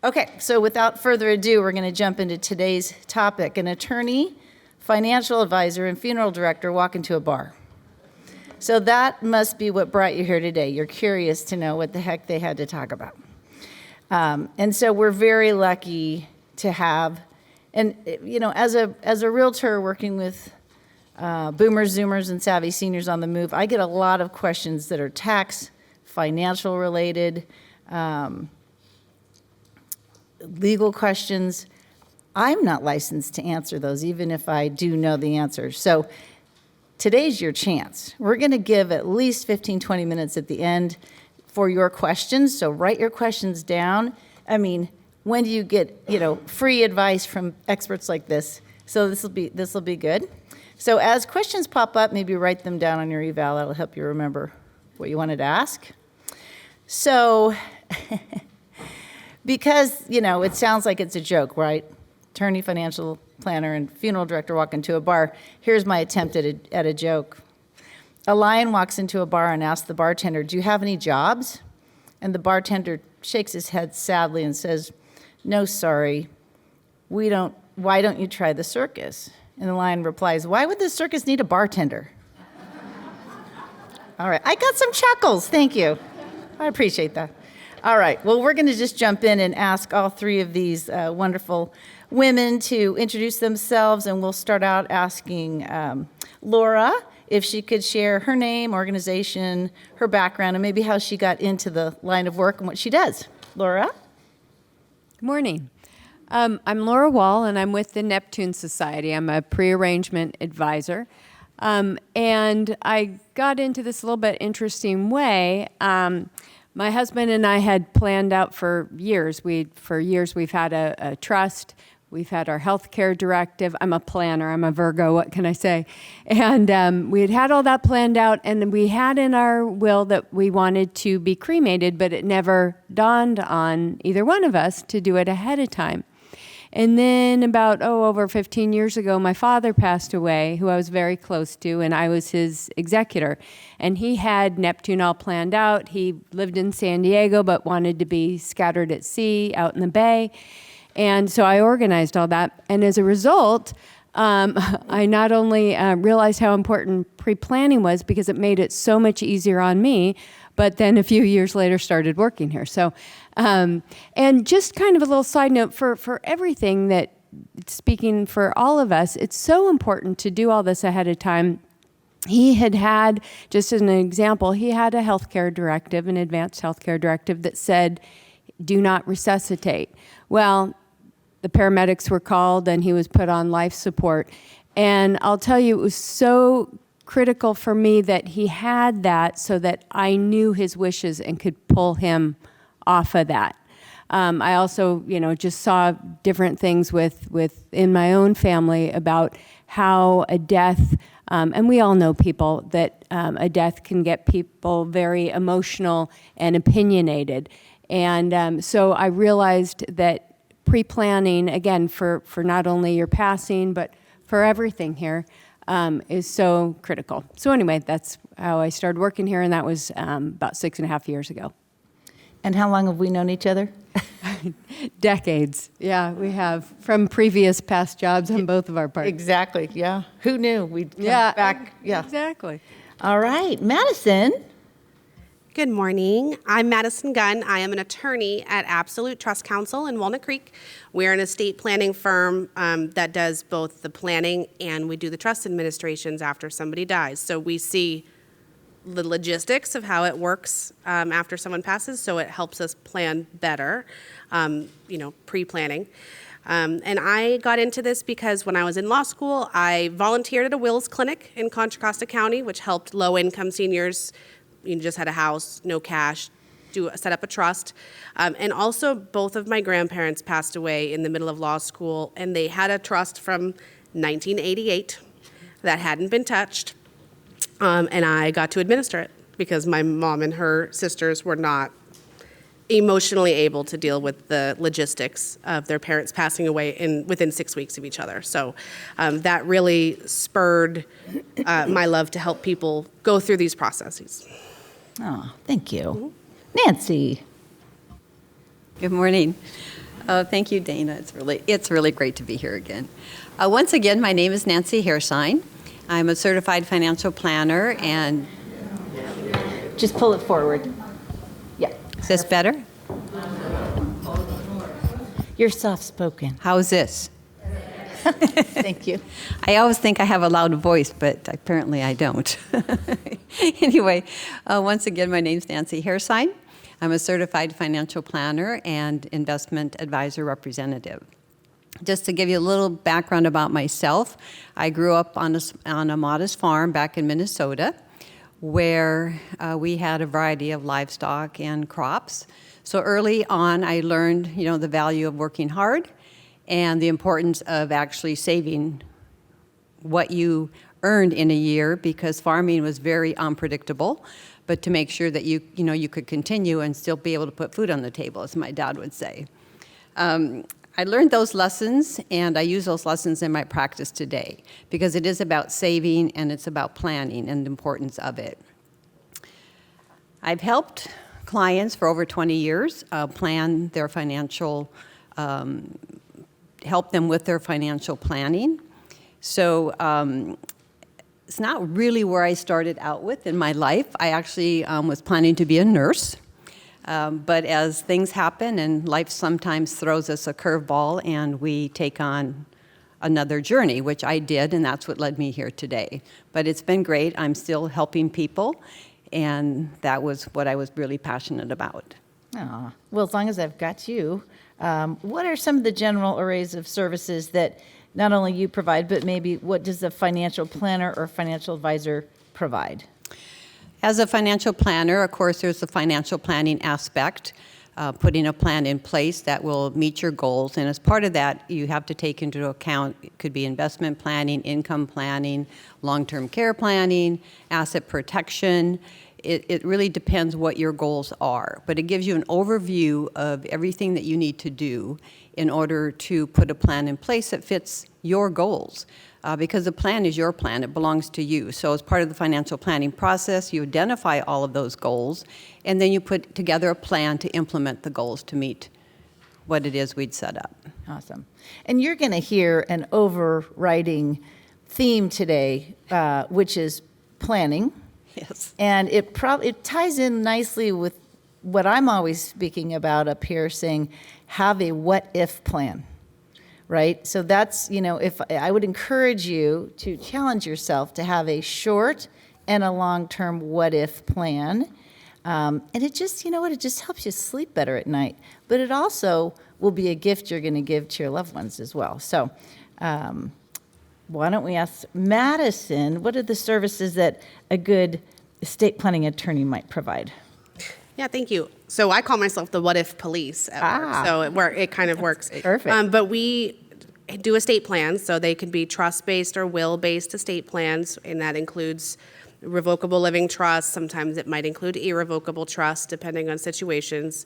Okay, so without further ado, we're going to jump into today's topic. An attorney, financial advisor, and funeral director walk into a bar. So that must be what brought you here today. You're curious to know what the heck they had to talk about. And so we're very lucky to have, and you know, as a realtor working with boomers, zoomers, and savvy seniors on the move, I get a lot of questions that are tax, financial related, legal questions. I'm not licensed to answer those, even if I do know the answers. So today's your chance. We're going to give at least 15, 20 minutes at the end for your questions. So write your questions down. I mean, when do you get, free advice from experts like this? So this will be good. So as questions pop up, maybe write them down on your eval. That'll help you remember what you wanted to ask. So because, it sounds like it's a joke, right? Attorney, financial planner, and funeral director walk into a bar. Here's my attempt at a joke. A lion walks into a bar and asks the bartender, "Do you have any jobs?" And the bartender shakes his head sadly and says, "No, sorry, we don't. Why don't you try the circus?" And the lion replies, "Why would the circus need a bartender?" All right, I got some chuckles. Thank you. I appreciate that. All right, well, we're going to just jump in and ask all three of these wonderful women to introduce themselves, and we'll start out asking Laura if she could share her name, organization, her background, and maybe how she got into the line of work and what she does. Laura? Good morning. I'm Laura Wall, and I'm with the Neptune Society. I'm a pre-arrangement advisor. And I got into this a little bit interesting way. My husband and I had planned out for years. We've had a trust. We've had our healthcare directive. I'm a planner. I'm a Virgo. What can I say? And we had all that planned out, and we had in our will that we wanted to be cremated, but it never dawned on either one of us to do it ahead of time. And then about, over 15 years ago, my father passed away, who I was very close to, and I was his executor. And he had Neptune all planned out. He lived in San Diego, but wanted to be scattered at sea, out in the bay. And so I organized all that. And as a result, I not only realized how important pre-planning was because it made it so much easier on me, but then a few years later started working here. So, and just kind of a little side note for everything that, speaking for all of us, it's so important to do all this ahead of time. He had, just as an example, he had a healthcare directive, an advanced healthcare directive that said, do not resuscitate. Well, the paramedics were called and he was put on life support. And I'll tell you, it was so critical for me that he had that so that I knew his wishes and could pull him off of that. I also, just saw different things within my own family about how a death, and we all know people that a death can get people very emotional and opinionated. And so I realized that pre-planning, again, for not only your passing, but for everything here, is so critical. So anyway, that's how I started working here, and that was about 6.5 years ago. And how long have we known each other? Decades. Yeah, we have, from previous past jobs on both of our parts. Exactly, yeah. Who knew we'd come back? Yeah, exactly. All right, Madison. Good morning. I'm Madison Gunn. I am an attorney at Absolute Trust Counsel in Walnut Creek. We're an estate planning firm that does both the planning and we do the trust administrations after somebody dies. So we see the logistics of how it works after someone passes, so it helps us plan better, pre-planning. And I got into this because when I was in law school, I volunteered at a wills clinic in Contra, Costa County, which helped low-income seniors. You just had a house, no cash, set up a trust. And also, both of my grandparents passed away in the middle of law school, and they had a trust from 1988 that hadn't been touched. And I got to administer it because my mom and her sisters were not emotionally able to deal with the logistics of their parents passing away within 6 weeks of each other. So that really spurred my love to help people go through these processes. Oh, thank you. Nancy. Good morning. Oh, thank you, Dana. It's really great to be here again. Once again, my name is Nancy Hairsign. I'm a certified financial planner, and Just pull it forward. Yeah. is this better? You're soft-spoken. How's this? Thank you. I always think I have a loud voice, but apparently I don't. Anyway, once again, my name's Nancy Hairsign. I'm a certified financial planner and investment advisor representative. Just to give you a little background about myself, I grew up on a modest farm back in Minnesota where we had a variety of livestock and crops. So early on, I learned, the value of working hard and the importance of actually saving what you earned in a year, because farming was very unpredictable, but to make sure that you could continue and still be able to put food on the table, as my dad would say. I learned those lessons, and I use those lessons in my practice today, because it is about saving and it's about planning and the importance of it. I've helped clients for over 20 years plan their financial, help them with their financial planning. So it's not really where I started out with in my life. I actually was planning to be a nurse. But as things happen and life sometimes throws us a curveball and we take on another journey, which I did, and that's what led me here today. But it's been great. I'm still helping people, and that was what I was really passionate about. Aw. Well, as long as I've got you, what are some of the general arrays of services that not only you provide, but maybe what does a financial planner or financial advisor provide? As a financial planner, of course, there's the financial planning aspect, putting a plan in place that will meet your goals. And as part of that, you have to take into account, it could be investment planning, income planning, long-term care planning, asset protection. It really depends what your goals are. But it gives you an overview of everything that you need to do in order to put a plan in place that fits your goals. Because the plan is your plan, it belongs to you. So as part of the financial planning process, you identify all of those goals, and then you put together a plan to implement the goals to meet what it is we'd set up. Awesome. And you're going to hear an overriding theme today, which is planning. Yes. And it ties in nicely with what I'm always speaking about up here, saying have a what-if plan. Right? So that's, if I would encourage you to challenge yourself to have a short and a long-term what-if plan. And it just, it just helps you sleep better at night. But it also will be a gift you're going to give to your loved ones as well. So why don't we ask Madison, what are the services that a good estate planning attorney might provide? Yeah, thank you. So I call myself the what if police at work, so it kind of works. Perfect. But we do estate plans, so they could be trust-based or will-based estate plans, and that includes revocable living trust. Sometimes it might include irrevocable trust, depending on situations.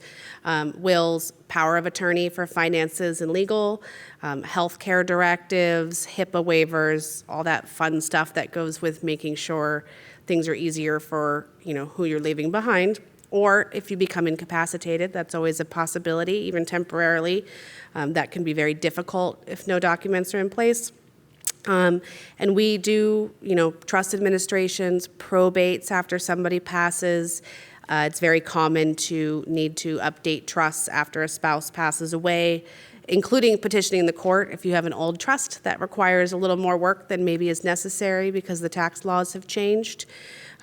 Wills, power of attorney for finances and legal, healthcare directives, HIPAA waivers, all that fun stuff that goes with making sure things are easier for who you're leaving behind. Or if you become incapacitated, that's always a possibility, even temporarily. That can be very difficult if no documents are in place. And we do, trust administrations, probates after somebody passes. It's very common to need to update trusts after a spouse passes away, including petitioning the court if you have an old trust that requires a little more work than maybe is necessary because the tax laws have changed.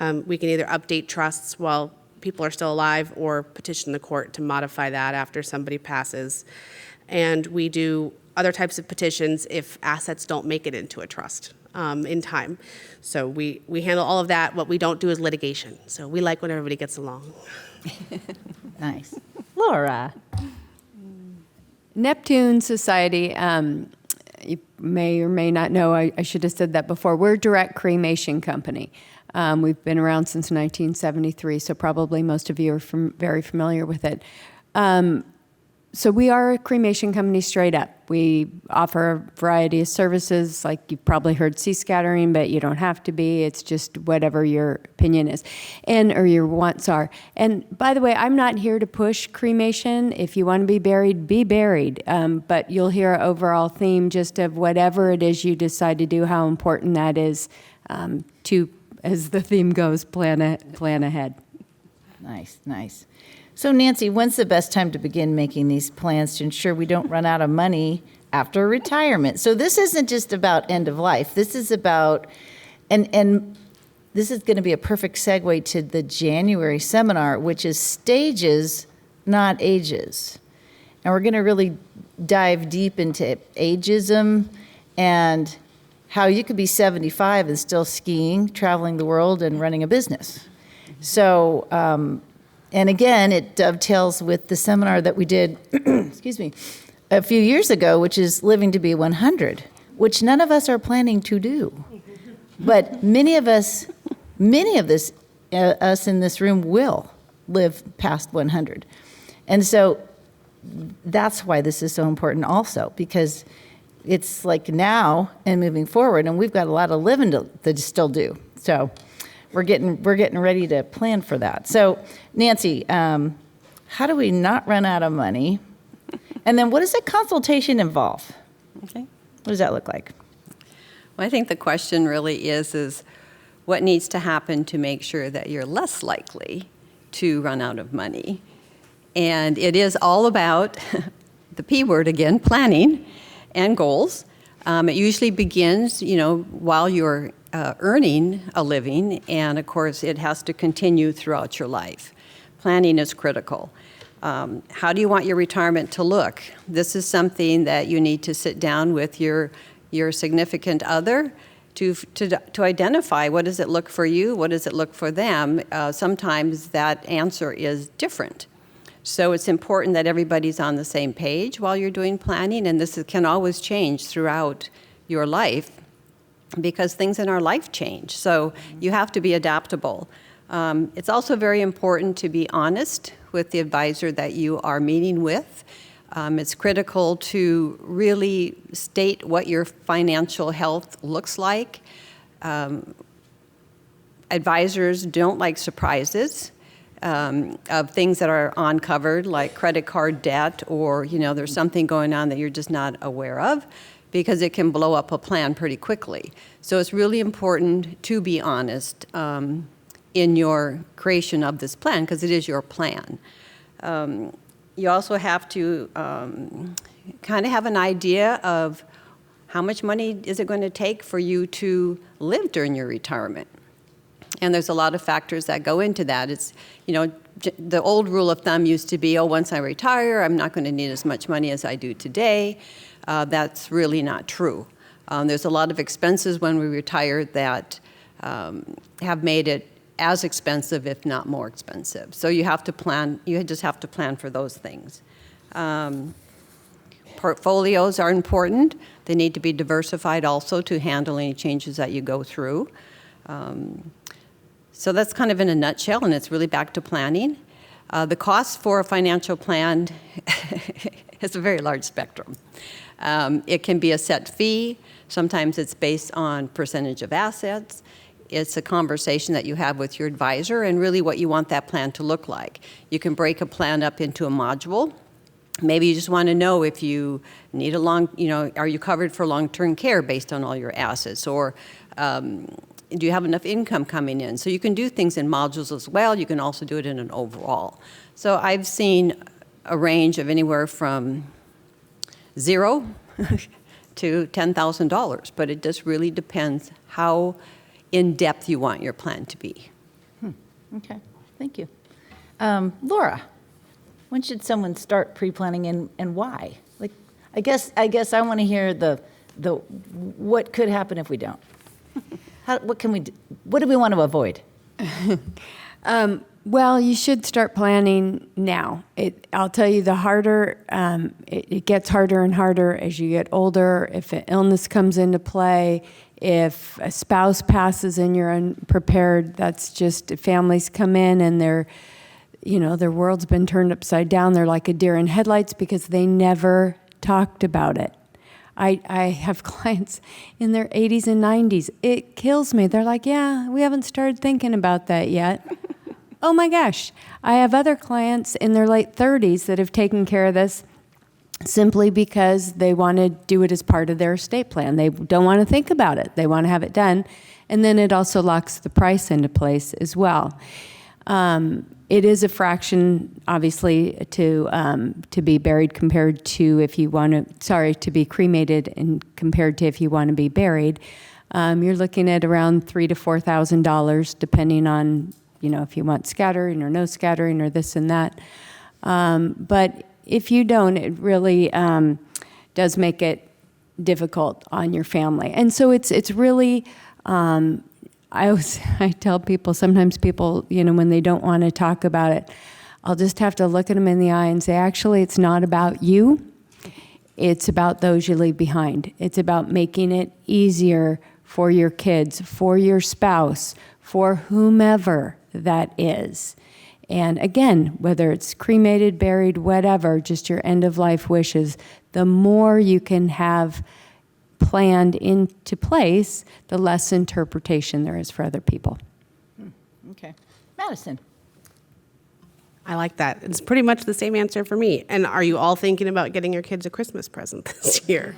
We can either update trusts while people are still alive or petition the court to modify that after somebody passes. And we do other types of petitions if assets don't make it into a trust in time. So we handle all of that. What we don't do is litigation. So we like when everybody gets along. Nice. Laura. Neptune Society, you may or may not know, I should have said that before, we're a direct cremation company. We've been around since 1973, so probably most of you are very familiar with it. So we are a cremation company straight up. We offer a variety of services, like you've probably heard sea scattering, but you don't have to be. It's just whatever your opinion is or your wants are. And by the way, I'm not here to push cremation. If you want to be buried, be buried. But you'll hear an overall theme just of whatever it is you decide to do, how important that is to, as the theme goes, plan ahead. Nice, nice. So Nancy, when's the best time to begin making these plans to ensure we don't run out of money after retirement? So this isn't just about end of life. This is about, and this is going to be a perfect segue to the January seminar, which is stages, not ages. And we're going to really dive deep into ageism and how you could be 75 and still skiing, traveling the world, and running a business. So, and again, it dovetails with the seminar that we did, excuse me, a few years ago, which is Living to be 100, which none of us are planning to do. But many of us in this room will live past 100. And so that's why this is so important also, because it's like now and moving forward, and we've got a lot of living to still do. So we're getting ready to plan for that. So Nancy, how do we not run out of money? And then what does a consultation involve? Okay. What does that look like? Well, I think the question really is what needs to happen to make sure that you're less likely to run out of money? And it is all about the P word again, planning and goals. It usually begins, while you're earning a living, and of course it has to continue throughout your life. Planning is critical. How do you want your retirement to look? This is something that you need to sit down with your significant other to identify what does it look for you, what does it look for them. Sometimes that answer is different. So it's important that everybody's on the same page while you're doing planning, and this can always change throughout your life because things in our life change. So you have to be adaptable. It's also very important to be honest with the advisor that you are meeting with. It's critical to really state what your financial health looks like. Advisors don't like surprises of things that are uncovered, like credit card debt, or there's something going on that you're just not aware of, because it can blow up a plan pretty quickly. So it's really important to be honest in your creation of this plan, because it is your plan. You also have to kind of have an idea of how much money is it going to take for you to live during your retirement. And there's a lot of factors that go into that. It's, the old rule of thumb used to be, once I retire, I'm not going to need as much money as I do today. That's really not true. There's a lot of expenses when we retire that have made it as expensive, if not more expensive. So you have to plan, you just have to plan for those things. Portfolios are important. They need to be diversified also to handle any changes that you go through. So that's kind of in a nutshell, and it's really back to planning. The cost for a financial plan is a very large spectrum. It can be a set fee. Sometimes it's based on percentage of assets. It's a conversation that you have with your advisor and really what you want that plan to look like. You can break a plan up into a module. Maybe you just want to know if you need are you covered for long-term care based on all your assets, or do you have enough income coming in? So you can do things in modules as well. You can also do it in an overall. So I've seen a range of anywhere from $0 to $10,000, but it just really depends how in-depth you want your plan to be. Okay, thank you. Laura, when should someone start pre-planning and why? Like, I guess I want to hear the what could happen if we don't. What can we do? What do we want to avoid? Well, you should start planning now. I'll tell you, the harder, it gets harder and harder as you get older. If an illness comes into play, if a spouse passes and you're unprepared, that's just, families come in and their world's been turned upside down. They're like a deer in headlights because they never talked about it. I have clients in their 80s and 90s. It kills me. They're like, yeah, we haven't started thinking about that yet. Oh my gosh. I have other clients in their late 30s that have taken care of this simply because they want to do it as part of their estate plan. They don't want to think about it. They want to have it done. And then it also locks the price into place as well. It is a fraction, obviously, to be buried compared to if you want to be cremated and compared to if you want to be buried. You're looking at around $3,000 to $4,000, depending on, if you want scattering or no scattering or this and that. But if you don't, it really does make it difficult on your family. And so it's really, I tell people, sometimes people, when they don't want to talk about it, I'll just have to look at them in the eye and say, actually, it's not about you. It's about those you leave behind. It's about making it easier for your kids, for your spouse, for whomever that is. And again, whether it's cremated, buried, whatever, just your end-of-life wishes, the more you can have planned into place, the less interpretation there is for other people. Okay. Madison. I like that. It's pretty much the same answer for me. And are you all thinking about getting your kids a Christmas present this year?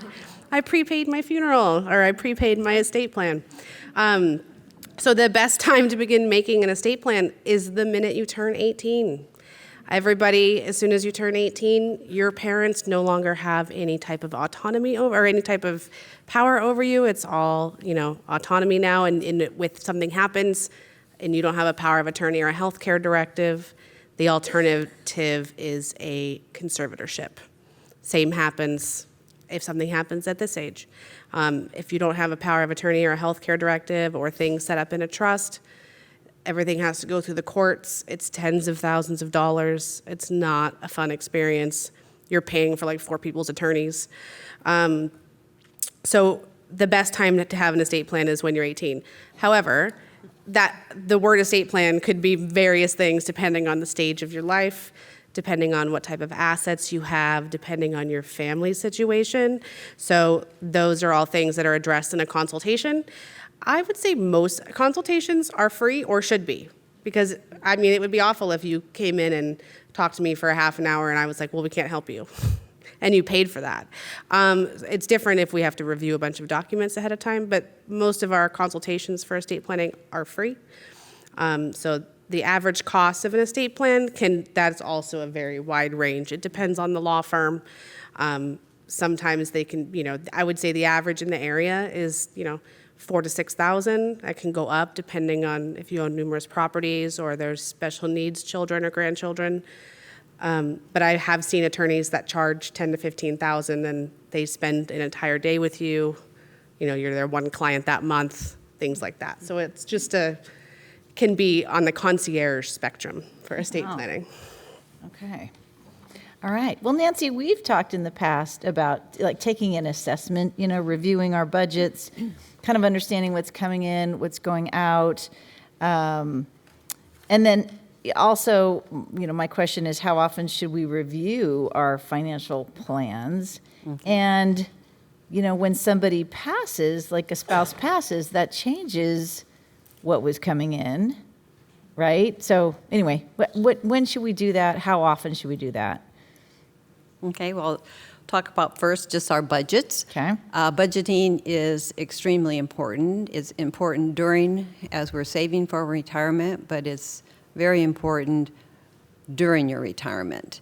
I prepaid my funeral, or I prepaid my estate plan. So the best time to begin making an estate plan is the minute you turn 18. Everybody, as soon as you turn 18, your parents no longer have any type of autonomy over, or any type of power over you. It's all, autonomy now. And with something happens and you don't have a power of attorney or a healthcare directive, the alternative is a conservatorship. Same happens if something happens at this age. If you don't have a power of attorney or a healthcare directive or things set up in a trust, everything has to go through the courts. It's tens of thousands of dollars. It's not a fun experience. You're paying for like 4 people's attorneys. So the best time to have an estate plan is when you're 18. However, the word estate plan could be various things depending on the stage of your life, depending on what type of assets you have, depending on your family situation. So those are all things that are addressed in a consultation. I would say most consultations are free or should be, because it would be awful if you came in and talked to me for a half an hour and I was like, well, we can't help you. And you paid for that. It's different if we have to review a bunch of documents ahead of time, but most of our consultations for estate planning are free. So the average cost of an estate plan that's also a very wide range. It depends on the law firm. Sometimes they can, I would say the average in the area is, $4,000 to $6,000. That can go up depending on if you own numerous properties or there's special needs children or grandchildren. But I have seen attorneys that charge $10,000 to $15,000 and they spend an entire day with you. You're their one client that month, things like that. So it's just can be on the concierge spectrum for estate planning. Okay. All right. Well, Nancy, we've talked in the past about like taking an assessment, reviewing our budgets, kind of understanding what's coming in, what's going out. And then also, my question is how often should we review our financial plans? Mm-hmm. And, when somebody passes, like a spouse passes, that changes what was coming in, right? So anyway, when should we do that? How often should we do that? Okay, well, talk about first just our budgets. Okay. Budgeting is extremely important. It's important as we're saving for retirement, but it's very important during your retirement.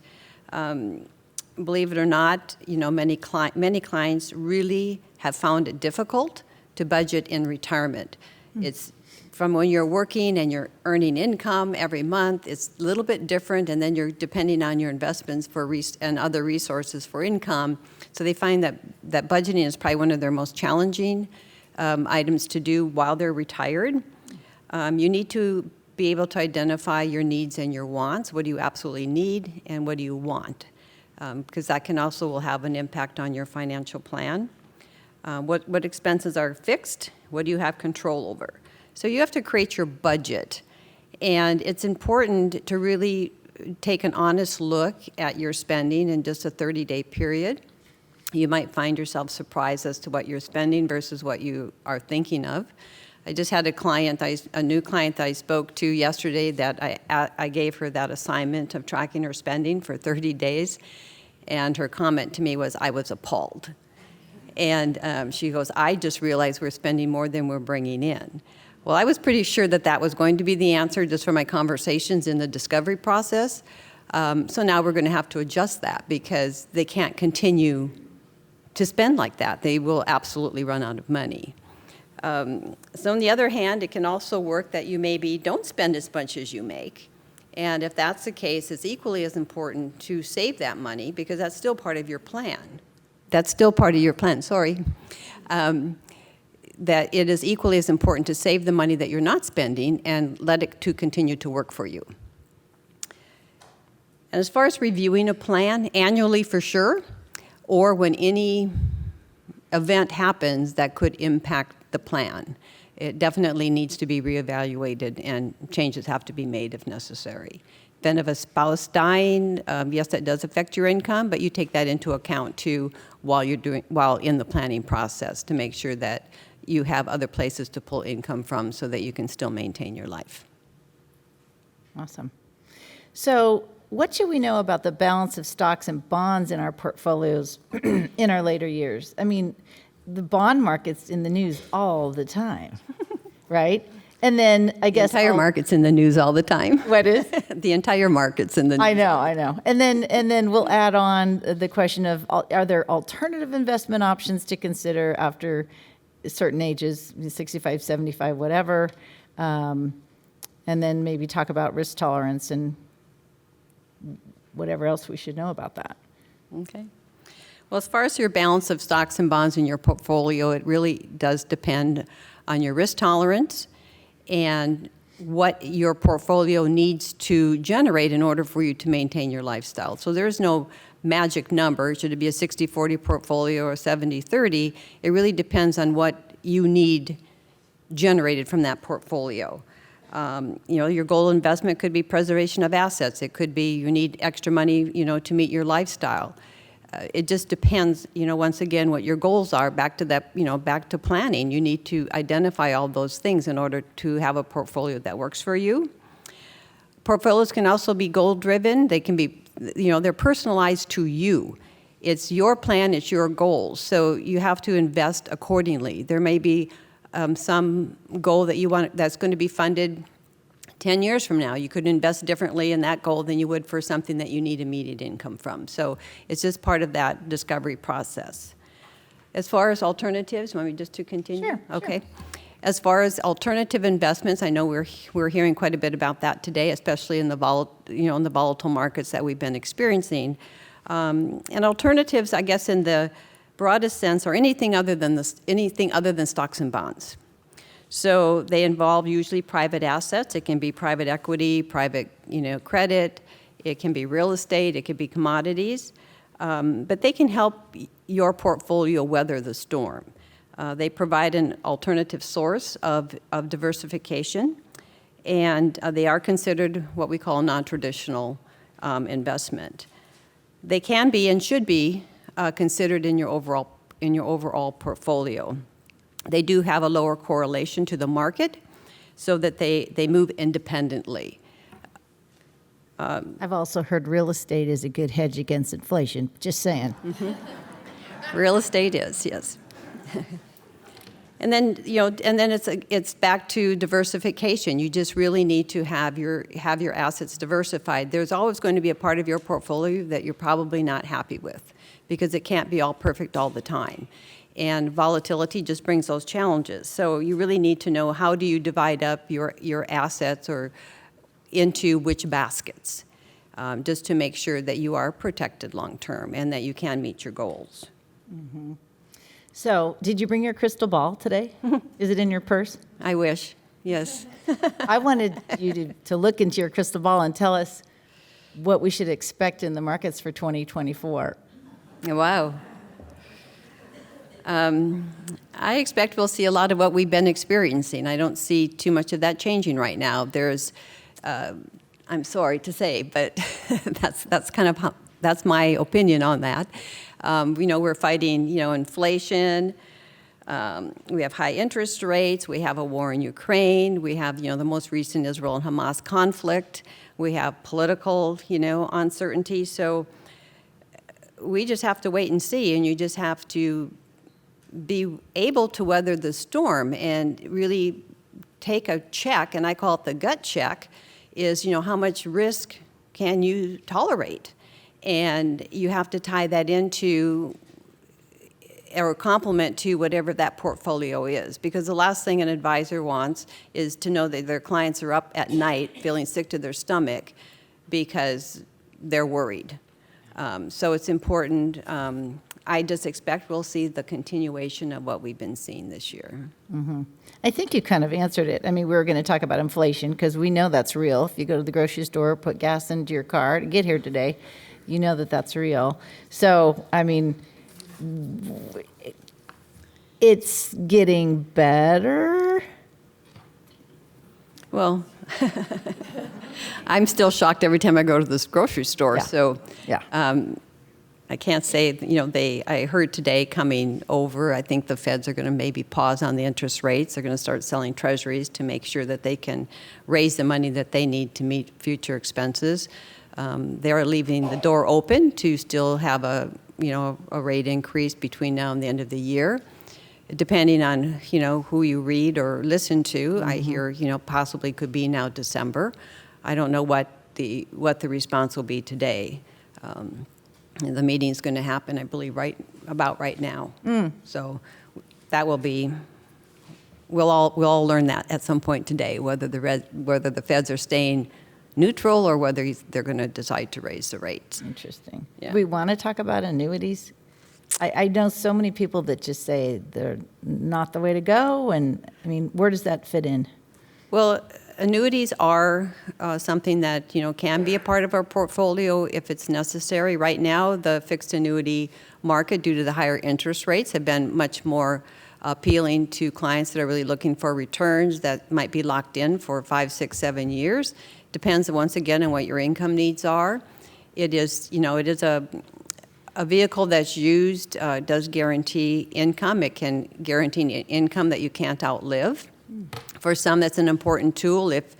Believe it or not, many clients really have found it difficult to budget in retirement. It's from when you're working and you're earning income every month, it's a little bit different, and then you're depending on your investments and other resources for income. So they find that budgeting is probably one of their most challenging items to do while they're retired. You need to be able to identify your needs and your wants. What do you absolutely need and what do you want? Because that will have an impact on your financial plan. What expenses are fixed? What do you have control over? So you have to create your budget. And it's important to really take an honest look at your spending in just a 30-day period. You might find yourself surprised as to what you're spending versus what you are thinking of. I just had a new client that I spoke to yesterday that I gave her that assignment of tracking her spending for 30 days, and her comment to me was, I was appalled. And she goes, I just realized we're spending more than we're bringing in. Well, I was pretty sure that that was going to be the answer just from my conversations in the discovery process. So now we're going to have to adjust that because they can't continue to spend like that. They will absolutely run out of money. So on the other hand, it can also work that you maybe don't spend as much as you make. And if that's the case, it's equally as important to save that money because that's still part of your plan. That's still part of your plan, sorry. That it is equally as important to save the money that you're not spending and let it to continue to work for you. And as far as reviewing a plan, annually for sure, or when any event happens that could impact the plan. It definitely needs to be reevaluated and changes have to be made if necessary. Event of a spouse dying, yes, that does affect your income, but you take that into account too while in the planning process to make sure that you have other places to pull income from so that you can still maintain your life. Awesome. So what should we know about the balance of stocks and bonds in our portfolios in our later years? I mean, the bond market's in the news all the time, right? And then I guess The entire market's in the news all the time. What is? The entire market's in the news. I know. And then we'll add on the question of, are there alternative investment options to consider after certain ages, 65, 75, whatever, and then maybe talk about risk tolerance and whatever else we should know about that. Okay. Well, as far as your balance of stocks and bonds in your portfolio, it really does depend on your risk tolerance and what your portfolio needs to generate in order for you to maintain your lifestyle. So there's no magic number. Should it be a 60-40 portfolio or 70-30? It really depends on what you need generated from that portfolio. Your goal investment could be preservation of assets. It could be you need extra money, to meet your lifestyle. It just depends, once again, what your goals are. Back to that, back to planning. You need to identify all those things in order to have a portfolio that works for you. Portfolios can also be goal-driven. They can be, they're personalized to you. It's your plan, it's your goals. So you have to invest accordingly. There may be some goal that you want that's going to be funded 10 years from now. You could invest differently in that goal than you would for something that you need immediate income from. So it's just part of that discovery process. As far as alternatives, want me just to continue? Sure. Okay. As far as alternative investments, I know we're hearing quite a bit about that today, especially in the volatile markets that we've been experiencing. And alternatives, I guess, in the broadest sense, are anything other than stocks and bonds. So they involve usually private assets. It can be private equity, private credit. It can be real estate. It could be commodities. But they can help your portfolio weather the storm. They provide an alternative source of diversification, and they are considered what we call a non-traditional investment. They can be and should be considered in your overall portfolio. They do have a lower correlation to the market, so that they move independently. I've also heard real estate is a good hedge against inflation. Just saying. Real estate is, yes. And then it's back to diversification. You just really need to have your assets diversified. There's always going to be a part of your portfolio that you're probably not happy with because it can't be all perfect all the time. And volatility just brings those challenges. So you really need to know, how do you divide up your assets or into which baskets, just to make sure that you are protected long term and that you can meet your goals. Mm-hmm. So, did you bring your crystal ball today? Is it in your purse? I wish, yes. I wanted you to look into your crystal ball and tell us what we should expect in the markets for 2024. Wow. I expect we'll see a lot of what we've been experiencing. I don't see too much of that changing right now. There's I'm sorry to say, but that's kind of that's my opinion on that. We're fighting, inflation. We have high interest rates. We have a war in Ukraine. We have, the most recent Israel and Hamas conflict. We have political, uncertainty. So we just have to wait and see, and you just have to be able to weather the storm and really take a check, and I call it the gut check, is, how much risk can you tolerate? And you have to tie that into or complement to whatever that portfolio is. Because the last thing an advisor wants is to know that their clients are up at night feeling sick to their stomach because they're worried. So it's important. I just expect we'll see the continuation of what we've been seeing this year. I think you kind of answered it. I mean, we were going to talk about inflation because we know that's real. If you go to the grocery store, put gas into your car to get here today, you know that that's real. So, I mean, it's getting better. Well, I'm still shocked every time I go to this grocery store. Yeah. So Yeah. I can't say, I heard today coming over, I think the feds are going to maybe pause on the interest rates. They're going to start selling treasuries to make sure that they can raise the money that they need to meet future expenses. They're leaving the door open to still have a rate increase between now and the end of the year. Depending on, who you read or listen to, I hear, possibly could be now December. I don't know what the response will be today. The meeting's going to happen, I believe, right now. So that will be. We'll all learn that at some point today, whether the feds are staying neutral or whether they're going to decide to raise the rates. Interesting. Yeah. We want to talk about annuities. I know so many people that just say they're not the way to go. And I mean, where does that fit in? Well, annuities are something that can be a part of our portfolio if it's necessary. Right now, the fixed annuity market, due to the higher interest rates, have been much more appealing to clients that are really looking for returns that might be locked in for 5, 6, 7 years. Depends once again on what your income needs are. It is a vehicle that's used, does guarantee income. It can guarantee income that you can't outlive. For some, that's an important tool if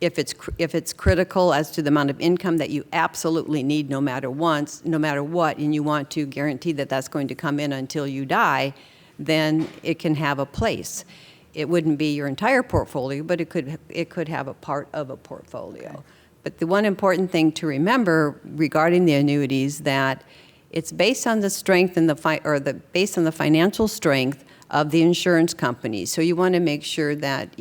it's critical as to the amount of income that you absolutely need no matter what, and you want to guarantee that that's going to come in until you die, then it can have a place. It wouldn't be your entire portfolio, but it could have a part of a portfolio. Okay. But the one important thing to remember regarding the annuities that it's based on the strength and based on the financial strength of the insurance companies. So you want to make sure that,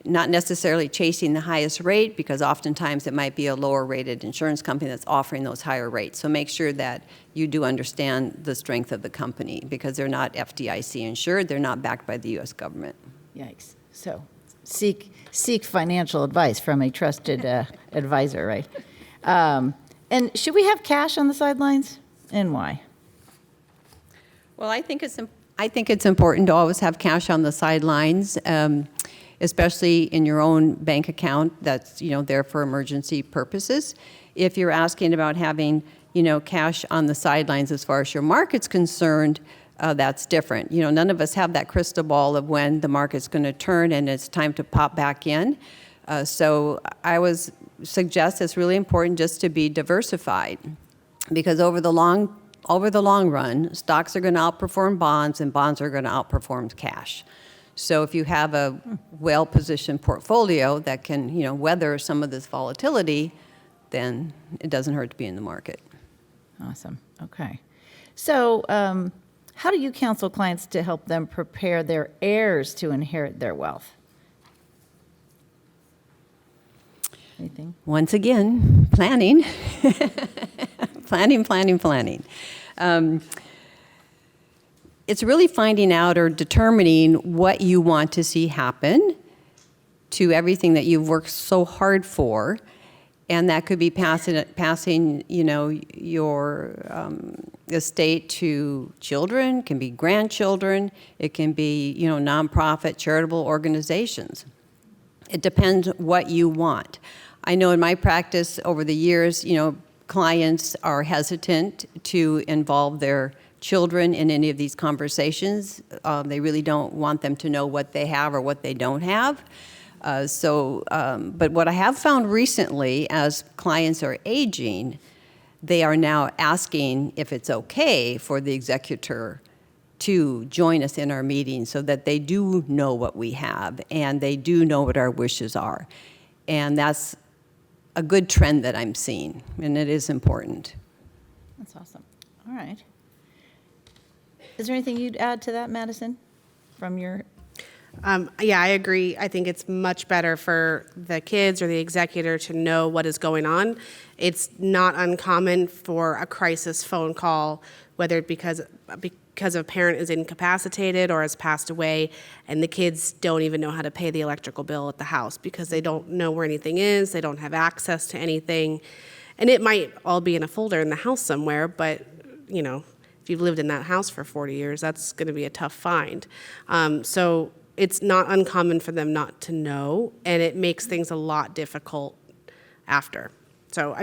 not necessarily chasing the highest rate, because oftentimes it might be a lower rated insurance company that's offering those higher rates. So make sure that you do understand the strength of the company, because they're not FDIC insured, they're not backed by the U.S. government. Yikes. So seek financial advice from a trusted advisor, right? And should we have cash on the sidelines, and why? Well, I think it's important to always have cash on the sidelines, especially in your own bank account that's there for emergency purposes. If you're asking about having cash on the sidelines as far as your market's concerned, that's different. None of us have that crystal ball of when the market's going to turn and it's time to pop back in. So I would suggest it's really important just to be diversified, because over the long run, stocks are going to outperform bonds, and bonds are going to outperform cash. So if you have a well-positioned portfolio that can, weather some of this volatility, then it doesn't hurt to be in the market. Awesome. Okay. So how do you counsel clients to help them prepare their heirs to inherit their wealth? Anything? Once again, planning. Planning. It's really finding out or determining what you want to see happen to everything that you've worked so hard for, and that could be passing your estate to children, can be grandchildren, it can be nonprofit charitable organizations. It depends what you want. I know in my practice over the years, clients are hesitant to involve their children in any of these conversations. They really don't want them to know what they have or what they don't have. But what I have found recently, as clients are aging, they are now asking if it's okay for the executor to join us in our meetings so that they do know what we have and they do know what our wishes are. And that's a good trend that I'm seeing, and it is important. That's awesome. All right. Is there anything you'd add to that, Madison, from your? Yeah, I agree. I think it's much better for the kids or the executor to know what is going on. It's not uncommon for a crisis phone call, whether because a parent is incapacitated or has passed away, and the kids don't even know how to pay the electrical bill at the house because they don't know where anything is, they don't have access to anything. And it might all be in a folder in the house somewhere, but, if you've lived in that house for 40 years, that's going to be a tough find. So it's not uncommon for them not to know, and it makes things a lot difficult after. So,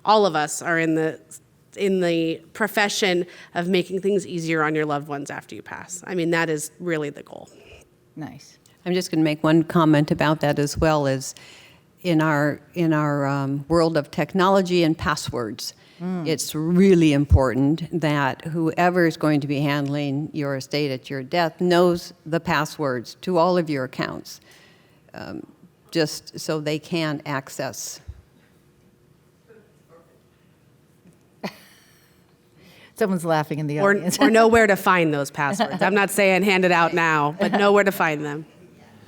all of us are in the profession of making things easier on your loved ones after you pass. That is really the goal. Nice. I'm just going to make one comment about that as well. Is in our world of technology and passwords, it's really important that whoever is going to be handling your estate at your death knows the passwords to all of your accounts, just so they can access. Someone's laughing in the audience. Or know where to find those passwords. I'm not saying hand it out now, but know where to find them.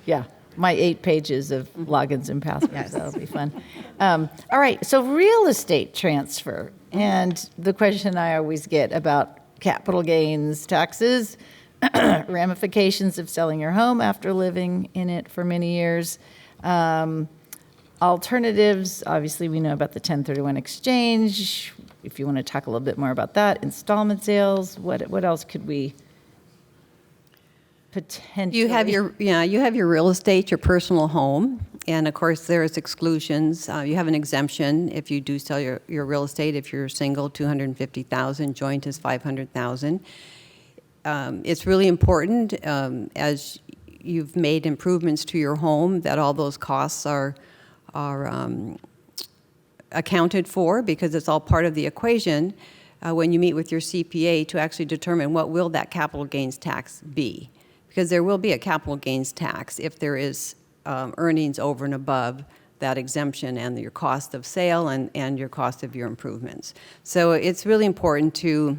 Yeah, my 8 pages of logins and passwords. That'll be fun. All right, so real estate transfer. And the question I always get about capital gains taxes, ramifications of selling your home after living in it for many years, alternatives. Obviously, we know about the 1031 exchange. If you want to talk a little bit more about that, installment sales, what else could we potentially? You have your real estate, your personal home, and of course there's exclusions. You have an exemption if you do sell your real estate. If you're single, $250,000, joint is $500,000. It's really important as you've made improvements to your home that all those costs are accounted for, because it's all part of the equation when you meet with your CPA to actually determine what will that capital gains tax be. Because there will be a capital gains tax if there is earnings over and above that exemption and your cost of sale and your cost of your improvements. So it's really important to,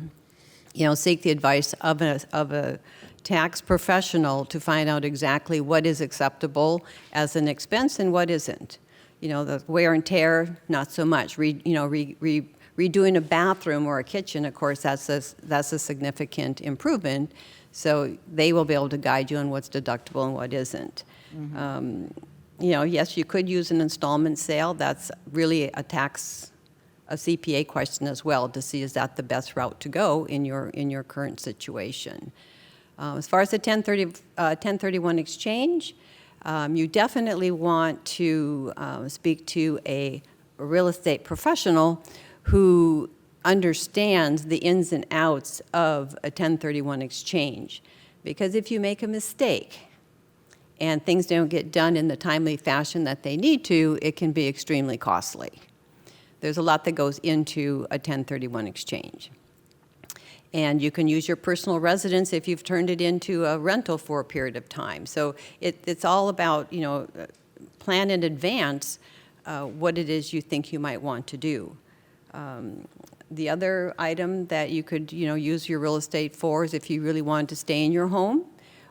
seek the advice of a tax professional to find out exactly what is acceptable as an expense and what isn't. The wear and tear, not so much. Redoing a bathroom or a kitchen, of course, that's a significant improvement. So they will be able to guide you on what's deductible and what isn't. Mm-hmm. Yes, you could use an installment sale. That's really a CPA question as well, to see is that the best route to go in your current situation. As far as the 1031 exchange, you definitely want to speak to a real estate professional who understands the ins and outs of a 1031 exchange. Because if you make a mistake and things don't get done in the timely fashion that they need to, it can be extremely costly. There's a lot that goes into a 1031 exchange. And you can use your personal residence if you've turned it into a rental for a period of time. So it's all about, plan in advance what it is you think you might want to do. The other item that you could, use your real estate for is if you really wanted to stay in your home,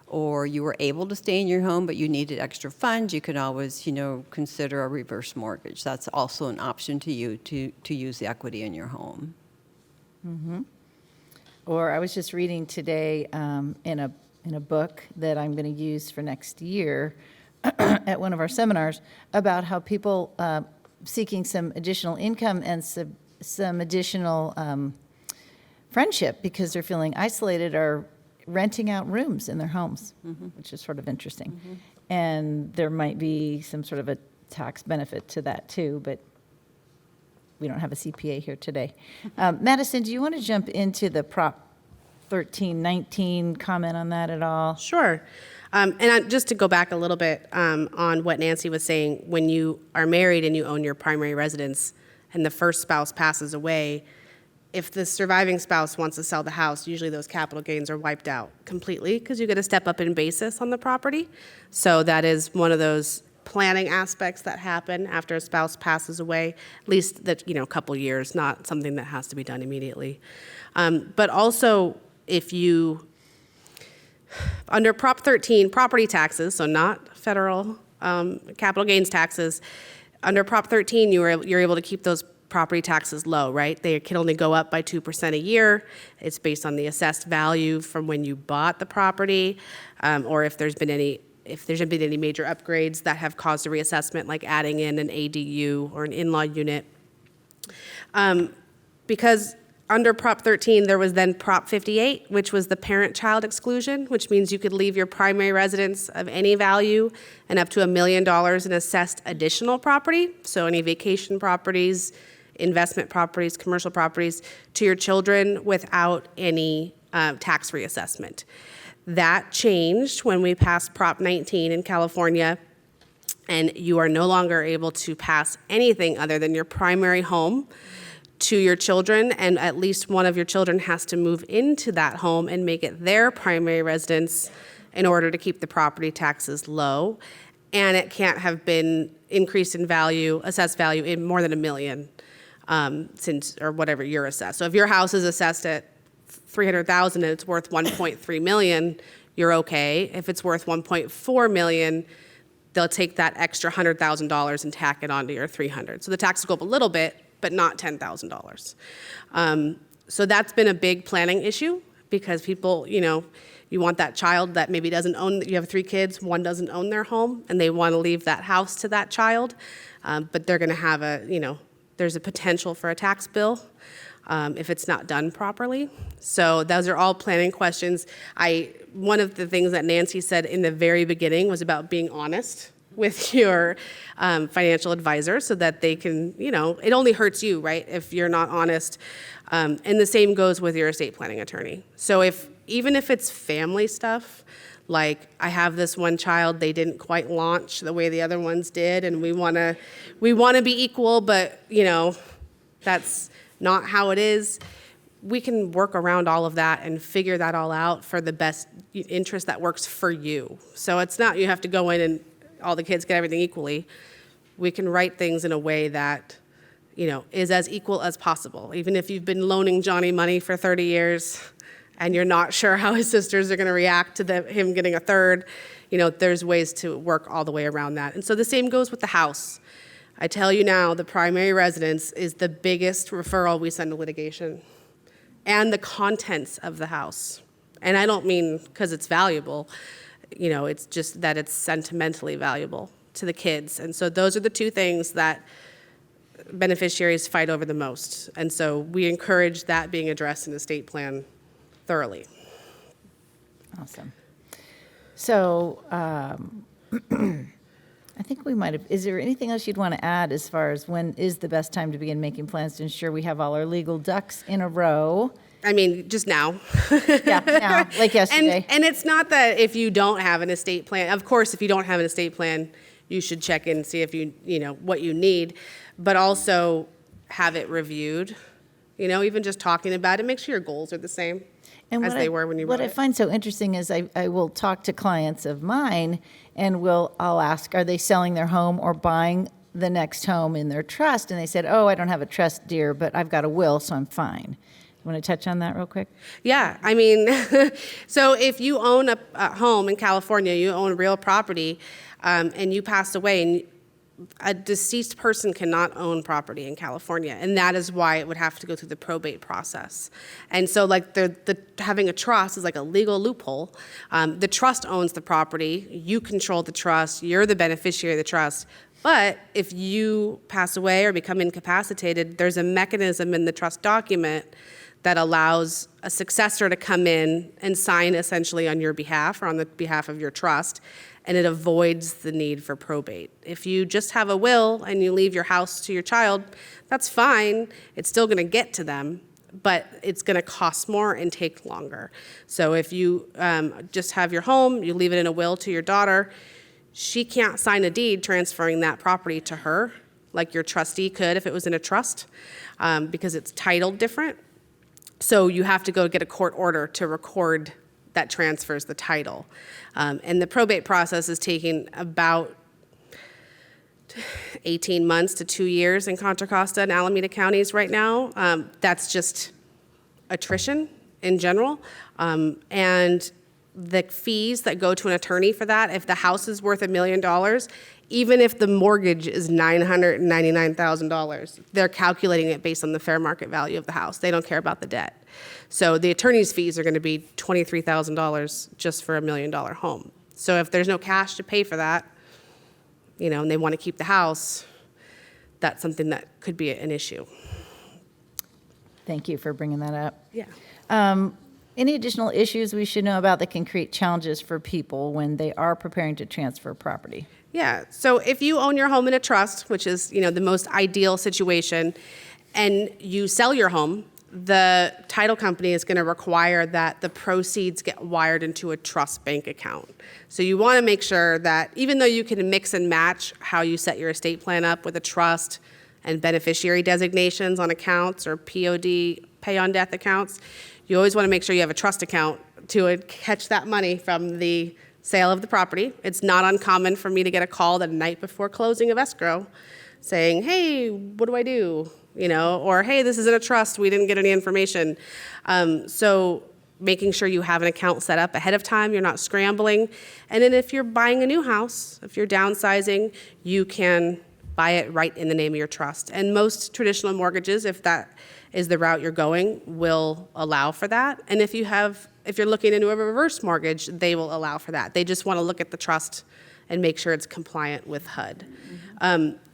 or you were able to stay in your home but you needed extra funds, you could always, consider a reverse mortgage. That's also an option to you to use the equity in your home. Mm-hmm. Or I was just reading today in a book that I'm going to use for next year at one of our seminars about how people seeking some additional income and some additional friendship because they're feeling isolated are renting out rooms in their homes, mm-hmm. which is sort of interesting. Mm-hmm. And there might be some sort of a tax benefit to that too, but we don't have a CPA here today. Madison, do you want to jump into the Prop 1319, comment on that at all? Sure. Just to go back a little bit on what Nancy was saying, when you are married and you own your primary residence and the first spouse passes away, if the surviving spouse wants to sell the house, usually those capital gains are wiped out completely because you get a step up in basis on the property. So that is one of those planning aspects that happen after a spouse passes away, at least that, a couple years, not something that has to be done immediately. But also, if you, under Prop 13, property taxes, so not federal capital gains taxes, under Prop 13, you're able to keep those property taxes low, right? They can only go up by 2% a year. It's based on the assessed value from when you bought the property, or if there's been any major upgrades that have caused a reassessment, like adding in an ADU or an in-law unit. Because under Prop 13, there was then Prop 58, which was the parent-child exclusion, which means you could leave your primary residence of any value and up to $1 million in assessed additional property, so any vacation properties, investment properties, commercial properties, to your children without any tax reassessment. That changed when we passed Prop 19 in California, and you are no longer able to pass anything other than your primary home to your children, and at least one of your children has to move into that home and make it their primary residence in order to keep the property taxes low. And it can't have been increased in value, assessed value, in more than $1 million since, or whatever you're assessed. So if your house is assessed at $300,000 and it's worth $1.3 million, you're okay. If it's worth $1.4 million, they'll take that extra $100,000 and tack it onto your $300,000. So the tax will go up a little bit, but not $10,000. So that's been a big planning issue because people, you want that child that maybe doesn't own, you have 3 kids, one doesn't own their home, and they want to leave that house to that child, but they're going to have there's a potential for a tax bill if it's not done properly. So those are all planning questions. One of the things that Nancy said in the very beginning was about being honest with your financial advisor so that they can, it only hurts you, right, if you're not honest. And the same goes with your estate planning attorney. So even if it's family stuff, like I have this one child, they didn't quite launch the way the other ones did, and we want to be equal, but that's not how it is. We can work around all of that and figure that all out for the best interest that works for you. So it's not you have to go in and all the kids get everything equally. We can write things in a way that is as equal as possible. Even if you've been loaning Johnny money for 30 years and you're not sure how his sisters are going to react to him getting a third, there's ways to work all the way around that. And so the same goes with the house. I tell you now, the primary residence is the biggest referral we send to litigation, and the contents of the house. And I don't mean because it's valuable, it's just that it's sentimentally valuable to the kids. And so those are the 2 things that beneficiaries fight over the most. And so we encourage that being addressed in the estate plan thoroughly. Awesome. So I think we might have, is there anything else you'd want to add as far as when is the best time to begin making plans to ensure we have all our legal ducks in a row? I mean, just now. Yeah, now, like yesterday. And it's not that if you don't have an estate plan, of course, if you don't have an estate plan, you should check in and see if what you need, but also have it reviewed. Even just talking about it, make sure your goals are the same as they were when you wrote it. What I find so interesting is I will talk to clients of mine and I'll ask, are they selling their home or buying the next home in their trust? And they said, oh, I don't have a trust, dear, but I've got a will, so I'm fine. You want to touch on that real quick? Yeah, I mean, so if you own a home in California, you own real property, and you pass away, and a deceased person cannot own property in California, and that is why it would have to go through the probate process. And so, like, having a trust is like a legal loophole. The trust owns the property, you control the trust, you're the beneficiary of the trust. But if you pass away or become incapacitated, there's a mechanism in the trust document that allows a successor to come in and sign essentially on your behalf or on the behalf of your trust and it avoids the need for probate. If you just have a will and you leave your house to your child, that's fine. It's still going to get to them, but it's going to cost more and take longer. So if you just have your home, you leave it in a will to your daughter, she can't sign a deed transferring that property to her like your trustee could if it was in a trust, because it's titled different. So you have to go get a court order to record that transfers the title. And the probate process is taking about 18 months to 2 years in Contra, Costa, and Alameda counties right now. That's just attrition in general. And the fees that go to an attorney for that, if the house is worth $1 million, even if the mortgage is $999,000, they're calculating it based on the fair market value of the house. They don't care about the debt. So the attorney's fees are going to be $23,000 just for $1 million home. So if there's no cash to pay for that, and they want to keep the house, that's something that could be an issue. Thank you for bringing that up. Yeah. Any additional issues we should know about that can create challenges for people when they are preparing to transfer property? Yeah, so if you own your home in a trust, which is, the most ideal situation, and you sell your home, the title company is going to require that the proceeds get wired into a trust bank account. So you want to make sure that even though you can mix and match how you set your estate plan up with a trust and beneficiary designations on accounts or POD, pay on death accounts, you always want to make sure you have a trust account to catch that money from the sale of the property. It's not uncommon for me to get a call the night before closing of escrow saying, hey, what do I do? Or hey, this is in a trust, we didn't get any information. So making sure you have an account set up ahead of time, you're not scrambling. And then if you're buying a new house, if you're downsizing, you can buy it right in the name of your trust. And most traditional mortgages, if that is the route you're going, will allow for that. And if you're looking into a reverse mortgage, they will allow for that. They just want to look at the trust and make sure it's compliant with HUD.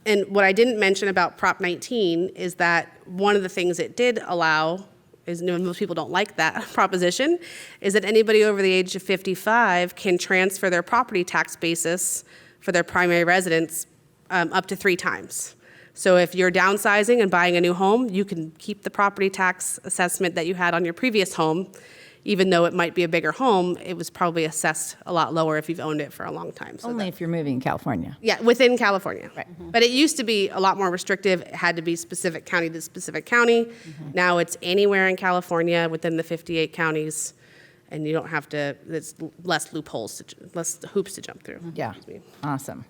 And what I didn't mention about Prop 19 is that one of the things it did allow is, most people don't like that proposition, is that anybody over the age of 55 can transfer their property tax basis for their primary residence up to 3 times. So if you're downsizing and buying a new home, you can keep the property tax assessment that you had on your previous home. Even though it might be a bigger home, it was probably assessed a lot lower if you've owned it for a long time. So Only if you're moving in California. yeah, within California. Right. But it used to be a lot more restrictive. It had to be specific county to specific county. Now it's anywhere in California within the 58 counties, and you don't have to, it's less loopholes, less hoops to jump through. Yeah, awesome.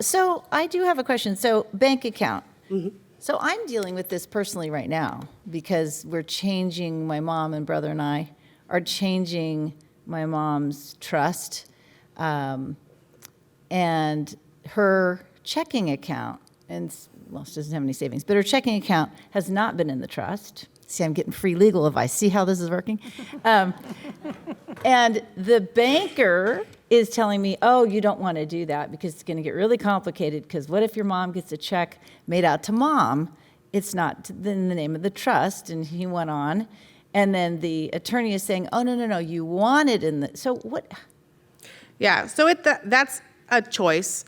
So I do have a question. So bank account. So I'm dealing with this personally right now because we're changing, my mom and brother and I are changing my mom's trust, and her checking account, and well, she doesn't have any savings, but her checking account has not been in the trust. See, I'm getting free legal advice. See how this is working? And the banker is telling me, oh, you don't want to do that because it's going to get really complicated, because what if your mom gets a check made out to mom? It's not in the name of the trust. And he went on. And then the attorney is saying, oh, no, you want it in the, so what? Yeah, so that's a choice.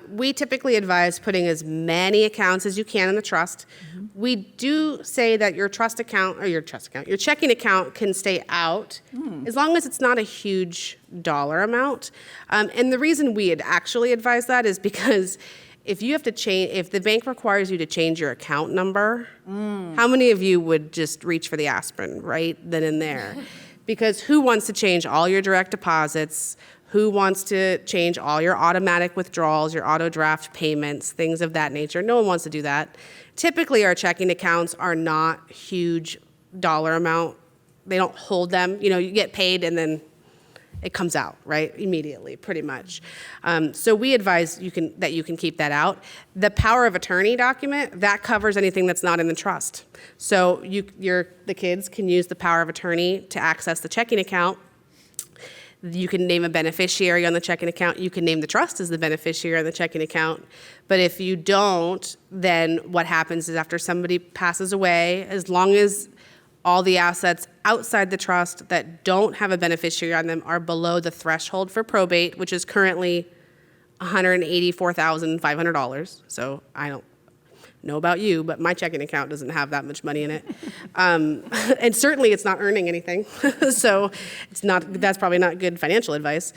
We typically advise putting as many accounts as you can in the trust. We do say that your trust account, or your checking account can stay out as long as it's not a huge dollar amount. And the reason we had actually advised that is because if you have to change, if the bank requires you to change your account number, how many of you would just reach for the aspirin right then and there? Because who wants to change all your direct deposits? Who wants to change all your automatic withdrawals, your auto draft payments, things of that nature? No one wants to do that. Typically, our checking accounts are not huge dollar amount. They don't hold them. You get paid and then it comes out, right, immediately, pretty much. So we advise that you can keep that out. The power of attorney document, that covers anything that's not in the trust. So the kids can use the power of attorney to access the checking account. You can name a beneficiary on the checking account. You can name the trust as the beneficiary on the checking account. But if you don't, then what happens is after somebody passes away, as long as all the assets outside the trust that don't have a beneficiary on them are below the threshold for probate, which is currently $184,500. So I don't know about you, but my checking account doesn't have that much money in it. And certainly it's not earning anything. So that's probably not good financial advice.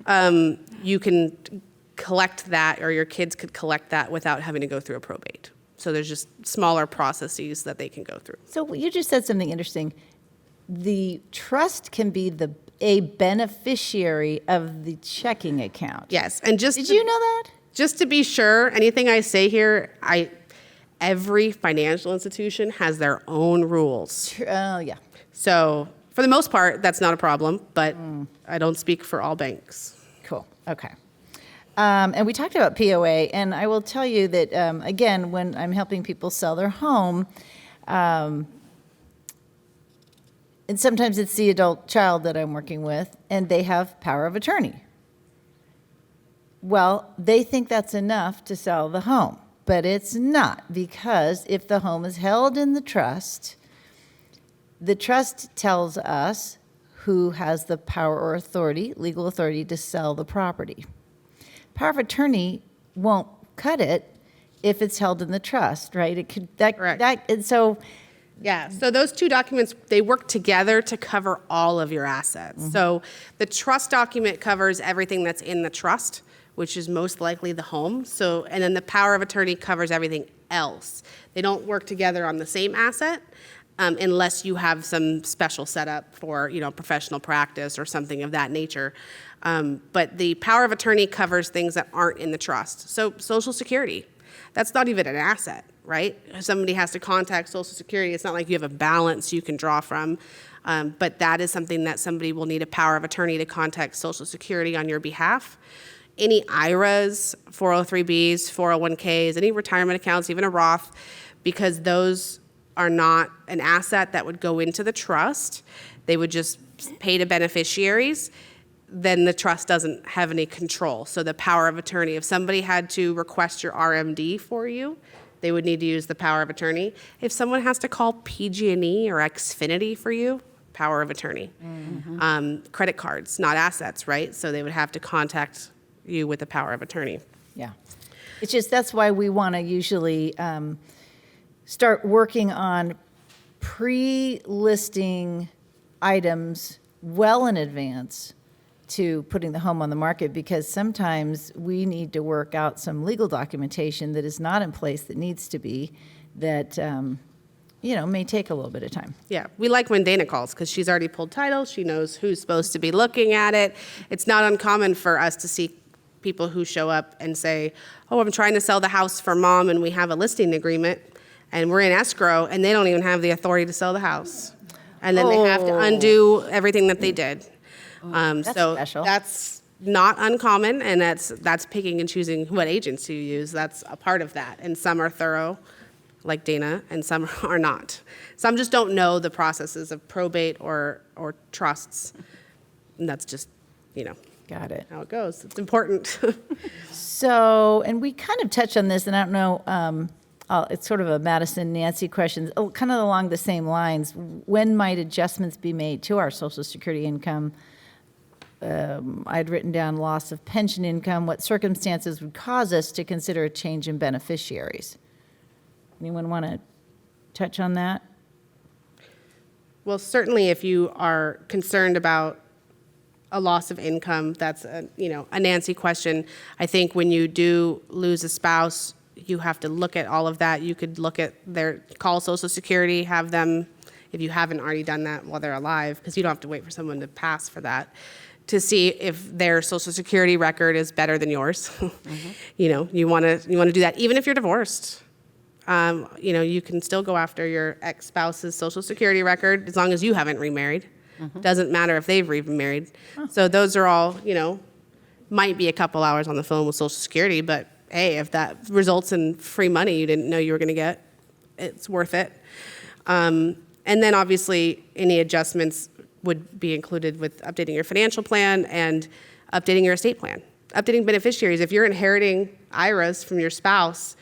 You can collect that, or your kids could collect that without having to go through a probate. So there's just smaller processes that they can go through. So you just said something interesting. The trust can be a beneficiary of the checking account. Yes, and Did you know that? Just to be sure, anything I say here, every financial institution has their own rules. Oh, yeah. So for the most part, that's not a problem, but I don't speak for all banks. Cool. Okay. And we talked about POA, and I will tell you that, again, when I'm helping people sell their home, and sometimes it's the adult child that I'm working with, and they have power of attorney. Well, they think that's enough to sell the home, but it's not, because if the home is held in the trust tells us who has the power or authority, legal authority, to sell the property. Power of attorney won't cut it if it's held in the trust, right? It could Correct. and so Yeah, so those two documents, they work together to cover all of your assets. So the trust document covers everything that's in the trust, which is most likely the home. So, and then the power of attorney covers everything else. They don't work together on the same asset unless you have some special setup for, professional practice or something of that nature. But the power of attorney covers things that aren't in the trust. So Social Security, that's not even an asset, right? Somebody has to contact Social Security. It's not like you have a balance you can draw from. But that is something that somebody will need a power of attorney to contact Social Security on your behalf. Any IRAs, 403Bs, 401Ks, any retirement accounts, even a Roth, because those are not an asset that would go into the trust. They would just pay to beneficiaries. Then the trust doesn't have any control. So the power of attorney, if somebody had to request your RMD for you, they would need to use the power of attorney. If someone has to call PG&E or Xfinity for you, power of attorney. Credit cards, not assets, right? So they would have to contact you with the power of attorney. yeah. It's just, that's why we want to usually start working on pre-listing items well in advance to putting the home on the market, because sometimes we need to work out some legal documentation that is not in place that needs to be, that, may take a little bit of time. Yeah, we like when Dayna calls because she's already pulled title. She knows who's supposed to be looking at it. It's not uncommon for us to see people who show up and say, oh, I'm trying to sell the house for mom and we have a listing agreement and we're in escrow and they don't even have the authority to sell the house. And then they have to undo everything that they did. That's so special. that's not uncommon, and that's picking and choosing what agents you use. That's a part of that. And some are thorough, like Dayna, and some are not. Some just don't know the processes of probate or trusts. And that's just, Got it. how it goes. It's important. So, and we kind of touched on this, and I don't know, it's sort of a Madison Nancy question, kind of along the same lines. When might adjustments be made to our Social Security income? I'd written down loss of pension income. What circumstances would cause us to consider a change in beneficiaries? Anyone want to touch on that? Well, certainly if you are concerned about a loss of income, that's a Nancy question. I think when you do lose a spouse, you have to look at all of that. You could look at call Social Security, have them, if you haven't already done that while they're alive, because you don't have to wait for someone to pass for that, to see if their Social Security record is better than yours. You want to do that, even if you're divorced. You can still go after your ex-spouse's Social Security record as long as you haven't remarried. Doesn't matter if they've remarried. So those are all, might be a couple hours on the phone with Social Security, but hey, if that results in free money you didn't know you were going to get, it's worth it. And then obviously any adjustments would be included with updating your financial plan and updating your estate plan. Updating beneficiaries. If you're inheriting IRAs from your spouse,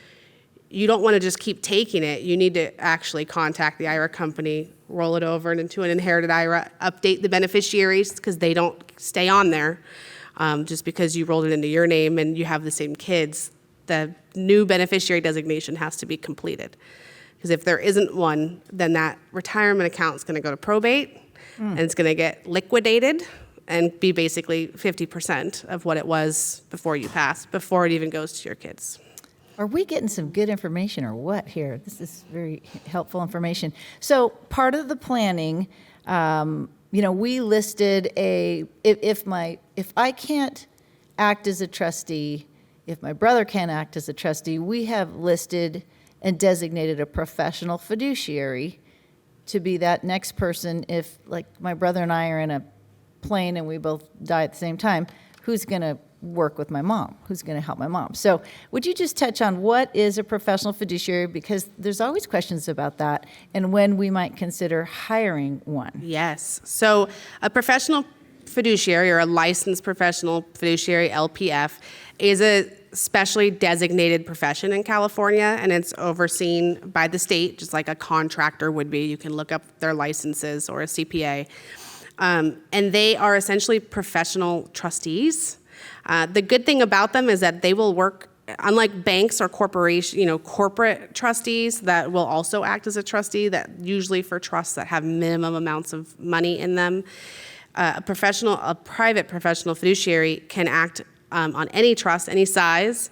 you don't want to just keep taking it. You need to actually contact the IRA company roll it over into an inherited IRA, update the beneficiaries because they don't stay on there. Just because you rolled it into your name and you have the same kids, the new beneficiary designation has to be completed. Because if there isn't one, then that retirement account is going to go to probate and it's going to get liquidated and be basically 50% of what it was before you passed, before it even goes to your kids. Are we getting some good information or what here? This is very helpful information. So part of the planning, we listed if I can't act as a trustee, if my brother can't act as a trustee, we have listed and designated a professional fiduciary to be that next person. If like my brother and I are in a plane and we both die at the same time, who's going to work with my mom? Who's going to help my mom? So would you just touch on what is a professional fiduciary? Because there's always questions about that and when we might consider hiring one. Yes. So a professional fiduciary or a licensed professional fiduciary, LPF, is a specially designated profession in California, and it's overseen by the state, just like a contractor would be. You can look up their licenses, or a CPA. And they are essentially professional trustees. The good thing about them is that they will work, unlike banks or corporate trustees that will also act as a trustee, that usually for trusts that have minimum amounts of money in them. A private professional fiduciary can act on any trust, any size,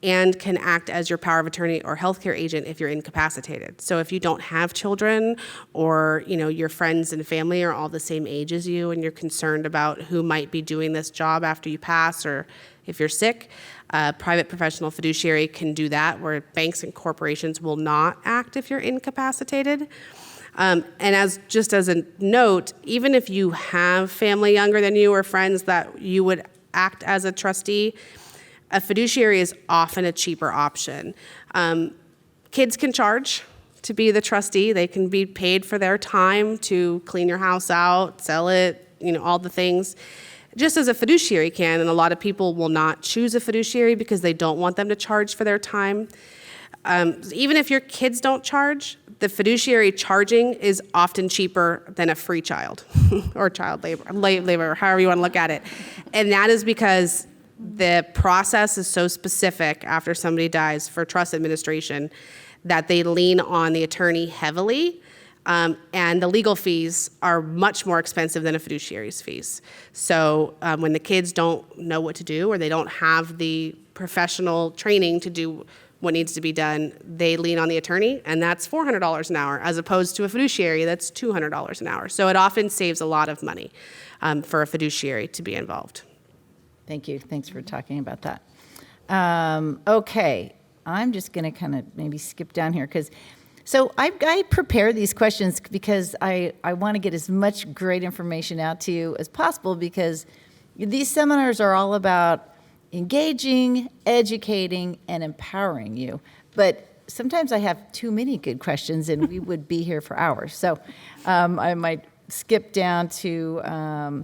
and can act as your power of attorney or healthcare agent if you're incapacitated. So if you don't have children, or your friends and family are all the same age as you and you're concerned about who might be doing this job after you pass, or if you're sick, a private professional fiduciary can do that, where banks and corporations will not act if you're incapacitated. And as a note, even if you have family younger than you or friends that you would act as a trustee, a fiduciary is often a cheaper option. Kids can charge to be the trustee. They can be paid for their time to clean your house out, sell it, all the things, just as a fiduciary can. And a lot of people will not choose a fiduciary because they don't want them to charge for their time. Even if your kids don't charge, the fiduciary charging is often cheaper than a free child or child labor, however you want to look at it. And that is because the process is so specific after somebody dies for trust administration that they lean on the attorney heavily, and the legal fees are much more expensive than a fiduciary's fees. So when the kids don't know what to do, or they don't have the professional training to do what needs to be done, they lean on the attorney, and that's $400 an hour, as opposed to a fiduciary that's $200 an hour. So it often saves a lot of money for a fiduciary to be involved. Thank you. Thanks for talking about that. Okay, I'm just going to kind of maybe skip down here so I prepare these questions because I want to get as much great information out to you as possible, because these seminars are all about engaging, educating, and empowering you. But sometimes I have too many good questions and we would be here for hours. So I might skip down to,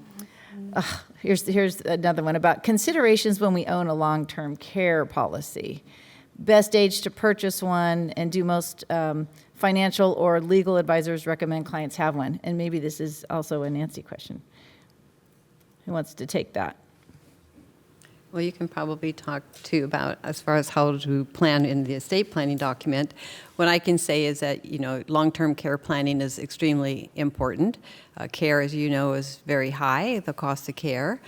here's another one about considerations when we own a long-term care policy. Best age to purchase one, and do most financial or legal advisors recommend clients have one? And maybe this is also a Nancy question. Who wants to take that? Well, you can probably talk too about as far as how to plan in the estate planning document. What I can say is that, long-term care planning is extremely important. Care, as you know, is very high, the cost of care.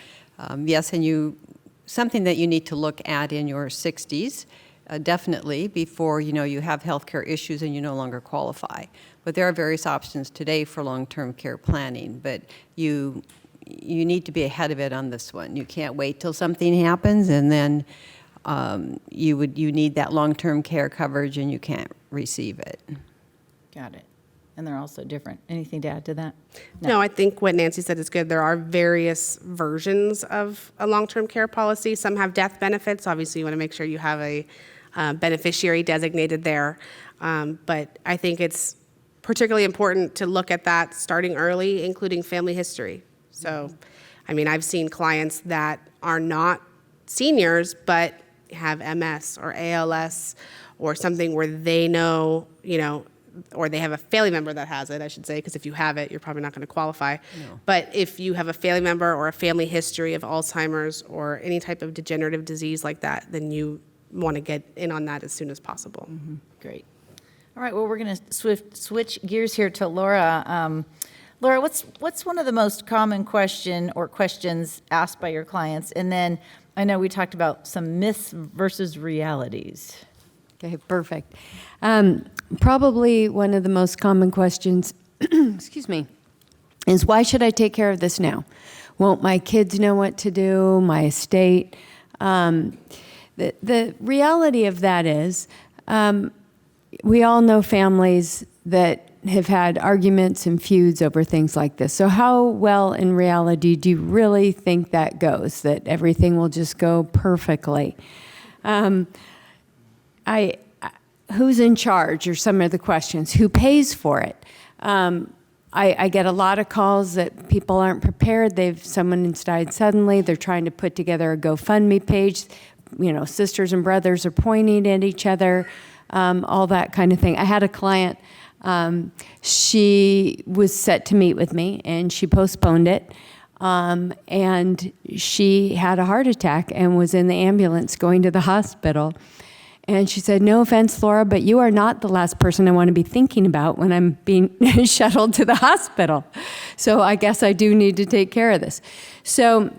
Yes, and something that you need to look at in your 60s, definitely, before, you have healthcare issues and you no longer qualify. But there are various options today for long-term care planning, but you need to be ahead of it on this one. You can't wait till something happens and then you need that long-term care coverage and you can't receive it. Got it. And they're also different. Anything to add to that? No, I think what Nancy said is good. There are various versions of a long-term care policy. Some have death benefits. Obviously, you want to make sure you have a beneficiary designated there. But I think it's particularly important to look at that starting early, including family history. So, I've seen clients that are not seniors, but have MS or ALS or something where they know, or they have a family member that has it, I should say, because if you have it, you're probably not going to qualify. No. But if you have a family member or a family history of Alzheimer's or any type of degenerative disease like that, then you want to get in on that as soon as possible. Mm-hmm. Great. All right, well, we're going to switch gears here to Laura. Laura, what's one of the most common questions asked by your clients? And then I know we talked about some myths versus realities. Okay, perfect. Probably one of the most common questions, excuse me, is why should I take care of this now? Won't my kids know what to do, my estate? The reality of that is we all know families that have had arguments and feuds over things like this. So how well in reality do you really think that goes, that everything will just go perfectly? Who's in charge are some of the questions. Who pays for it? I get a lot of calls that people aren't prepared. Someone has died suddenly. They're trying to put together a GoFundMe page. Sisters and brothers are pointing at each other, all that kind of thing. I had a client, she was set to meet with me, and she postponed it. And she had a heart attack and was in the ambulance going to the hospital. And she said, no offense, Laura, but you are not the last person I want to be thinking about when I'm being shuttled to the hospital. So I guess I do need to take care of this. So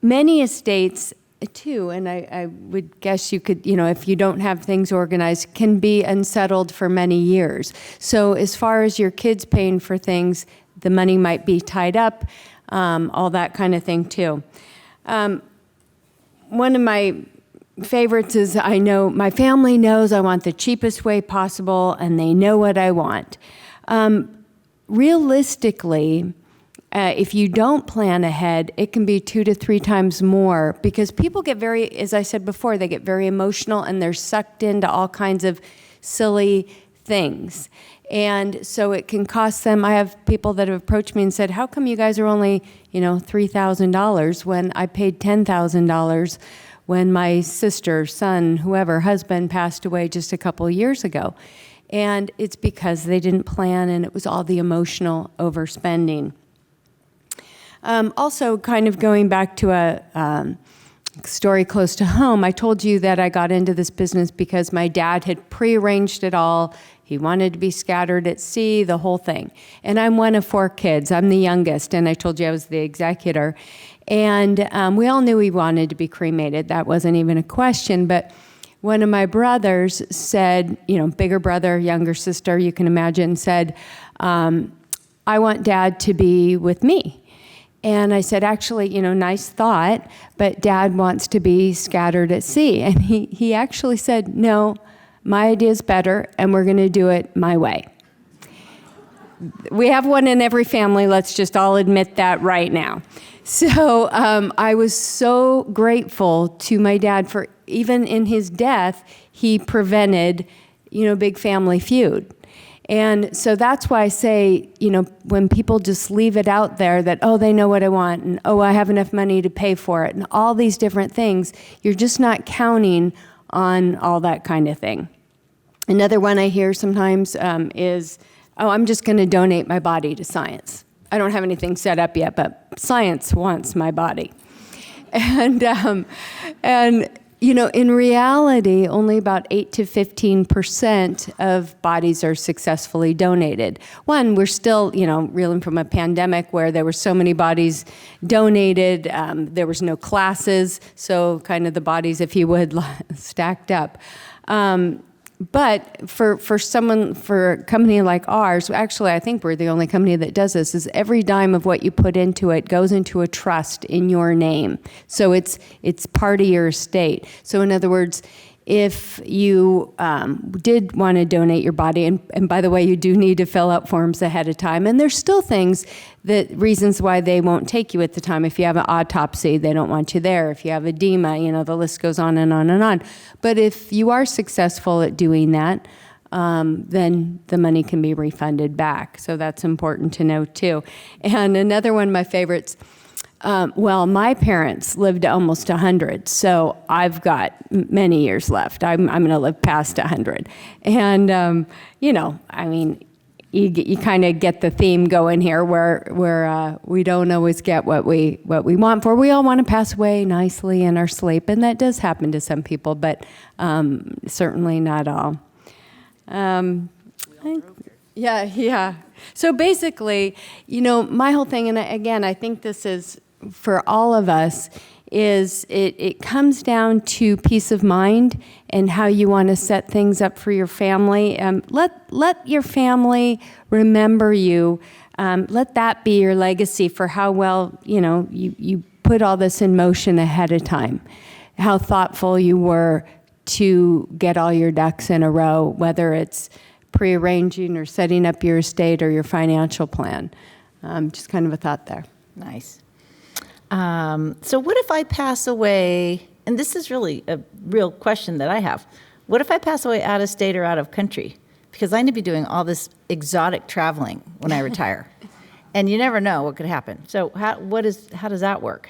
many estates, too, and I would guess you could, if you don't have things organized, can be unsettled for many years. So as far as your kids paying for things, the money might be tied up, all that kind of thing, too. One of my favorites is I know my family knows I want the cheapest way possible, and they know what I want. Realistically, if you don't plan ahead, it can be 2 to 3 times more, because people get as I said before, they get very emotional and they're sucked into all kinds of silly things. And so it can cost them. I have people that have approached me and said, how come you guys are only, $3,000 when I paid $10,000 when my sister, son, whoever, husband passed away just a couple of years ago? And it's because they didn't plan, and it was all the emotional overspending. Also, kind of going back to a story close to home, I told you that I got into this business because my dad had prearranged it all. He wanted to be scattered at sea, the whole thing. And I'm one of 4 kids. I'm the youngest, and I told you I was the executor. And we all knew he wanted to be cremated. That wasn't even a question. But one of my brothers said, bigger brother, younger sister, you can imagine, said, I want Dad to be with me. And I said, actually, nice thought, but Dad wants to be scattered at sea. And he actually said, no, my idea is better, and we're going to do it my way. We have one in every family. Let's just all admit that right now. So I was so grateful to my dad for, even in his death, he prevented, big family feud. And so that's why I say, when people just leave it out there that, oh, they know what I want, and oh, I have enough money to pay for it, and all these different things, you're just not counting on all that kind of thing. Another one I hear sometimes is, oh, I'm just going to donate my body to science. I don't have anything set up yet, but science wants my body. And in reality, only about 8 to 15% of bodies are successfully donated. One, we're still, reeling from a pandemic where there were so many bodies donated. There was no classes, so kind of the bodies, if you would, stacked up. But for a company like ours, actually, I think we're the only company that does this, is every dime of what you put into it goes into a trust in your name. So it's part of your estate. So in other words, if you did want to donate your body, and by the way, you do need to fill out forms ahead of time, and there's still reasons why they won't take you at the time. If you have an autopsy, they don't want you there. If you have edema, the list goes on and on and on. But if you are successful at doing that, then the money can be refunded back. So that's important to know too. And another one of my favorites, Well, my parents lived almost 100, so I've got many years left. I'm going to live past 100. And, I mean, you kind of get the theme going here where we don't always get what we want for. We all want to pass away nicely in our sleep, and that does happen to some people, but certainly not all. Yeah. So basically, my whole thing, and again, I think this is for all of us, is it comes down to peace of mind and how you want to set things up for your family. Let your family remember you. Let that be your legacy for how well, you put all this in motion ahead of time. How thoughtful you were to get all your ducks in a row, whether it's prearranging or setting up your estate or your financial plan. Just kind of a thought there. Nice. So what if I pass away, and this is really a real question that I have. What if I pass away out of state or out of country? Because I need to be doing all this exotic traveling when I retire. And you never know what could happen. So how does that work?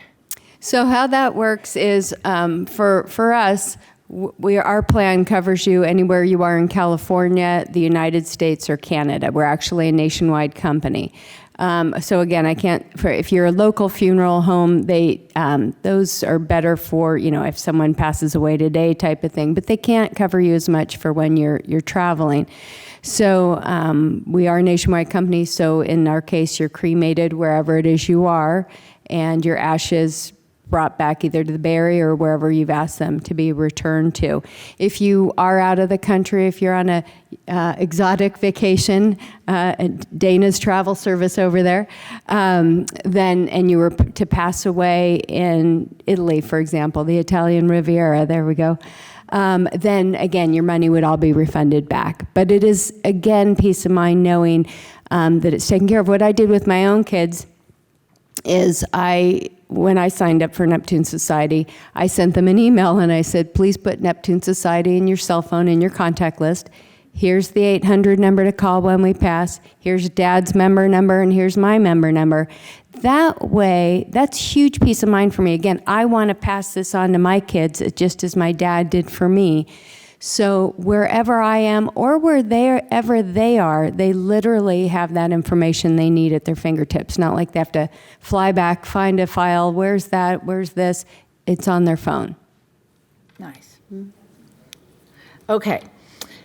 So how that works is for us, our plan covers you anywhere you are in California, the United States, or Canada. We're actually a nationwide company. So again, if you're a local funeral home, those are better for, if someone passes away today type of thing, but they can't cover you as much for when you're traveling. So we are a nationwide company, so in our case, you're cremated wherever it is you are, and your ashes brought back either to the Bay Area or wherever you've asked them to be returned to. If you are out of the country, if you're on a exotic vacation, Dayna's travel service over there, and you were to pass away in Italy, for example, the Italian Riviera, there we go, then again, your money would all be refunded back. But it is, again, peace of mind knowing that it's taken care of. What I did with my own kids is when I signed up for Neptune Society, I sent them an email and I said, please put Neptune Society in your cell phone in your contact list. Here's the 800 number to call when we pass. Here's Dad's member number, and here's my member number. That way, that's huge peace of mind for me. Again, I want to pass this on to my kids just as my dad did for me. So wherever I am or wherever they are, they literally have that information they need at their fingertips. Not like they have to fly back, find a file, where's that, where's this? It's on their phone. Nice. Okay.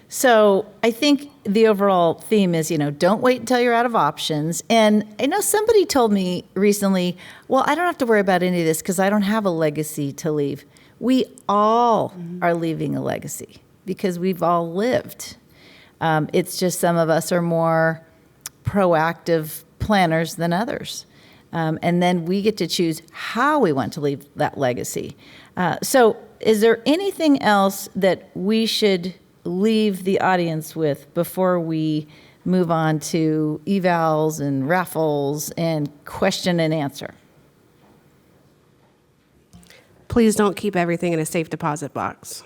So I think the overall theme is, don't wait until you're out of options. And I know somebody told me recently, well, I don't have to worry about any of this because I don't have a legacy to leave. We all are leaving a legacy because we've all lived. It's just some of us are more proactive planners than others. And then we get to choose how we want to leave that legacy. So is there anything else that we should leave the audience with before we move on to evals and raffles and question and answer? Please don't keep everything in a safe deposit box.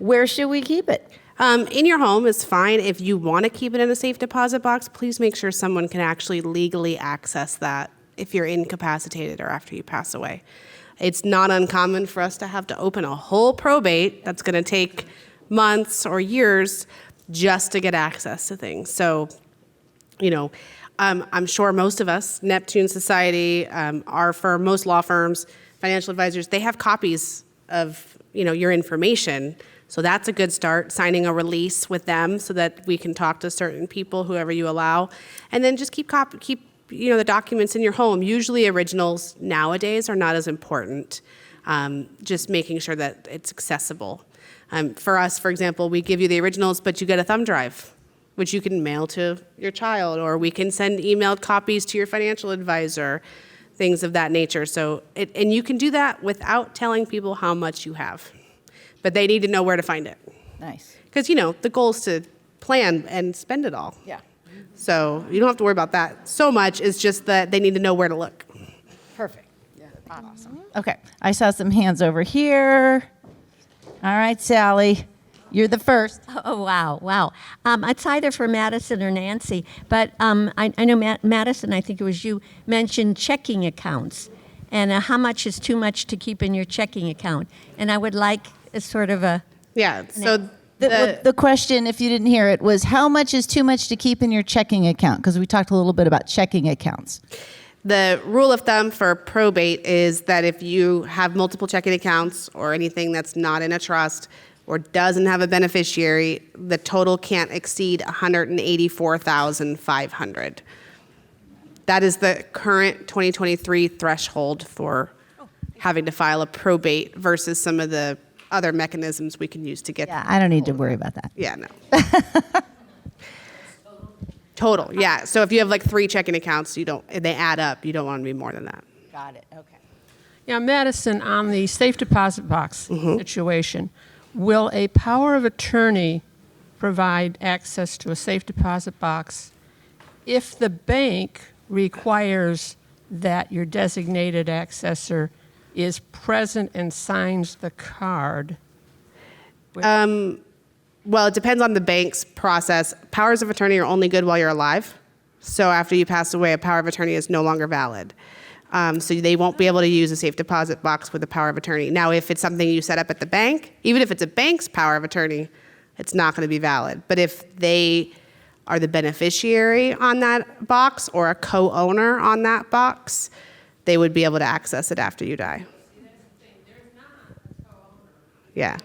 Where should we keep it? In your home is fine. If you want to keep it in a safe deposit box, please make sure someone can actually legally access that if you're incapacitated or after you pass away. It's not uncommon for us to have to open a whole probate that's going to take months or years just to get access to things. So, I'm sure most of us, Neptune Society, our firm, most law firms, financial advisors, they have copies of, your information. So that's a good start, signing a release with them so that we can talk to certain people, whoever you allow. And then just keep the documents in your home. Usually originals nowadays are not as important. Just making sure that it's accessible. For us, for example, we give you the originals, but you get a thumb drive, which you can mail to your child, or we can send emailed copies to your financial advisor, things of that nature. So, and you can do that without telling people how much you have, but they need to know where to find it. Nice. Because, the goal is to plan and spend it all. Yeah. So you don't have to worry about that so much. It's just that they need to know where to look. Perfect. Yeah. Awesome. Okay. I saw some hands over here. All right, Sally, you're the first. Oh, wow. It's either for Madison or Nancy, but I know Madison, I think it was you, mentioned checking accounts. and how much is too much to keep in your checking account. And I would like a sort of a, Yeah, so The question, if you didn't hear it, was how much is too much to keep in your checking account? Because we talked a little bit about checking accounts. the rule of thumb for probate is that if you have multiple checking accounts or anything that's not in a trust or doesn't have a beneficiary, the total can't exceed $184,500. That is the current 2023 threshold for having to file a probate versus some of the other mechanisms we can use to get. Yeah, I don't need to worry about that. Yeah, no. Total, yeah. So if you have like 3 checking accounts, they add up. You don't want to be more than that. Got it, okay. Yeah, Madison, on the safe deposit box situation, will a power of attorney provide access to a safe deposit box if the bank requires that your designated accessor is present and signs the card? Well, it depends on the bank's process. Powers of attorney are only good while you're alive. So after you pass away, a power of attorney is no longer valid. So they won't be able to use a safe deposit box with a power of attorney. Now, if it's something you set up at the bank, even if it's a bank's power of attorney, it's not going to be valid. But if they are the beneficiary on that box or a co-owner on that box, they would be able to access it after you die. Yeah.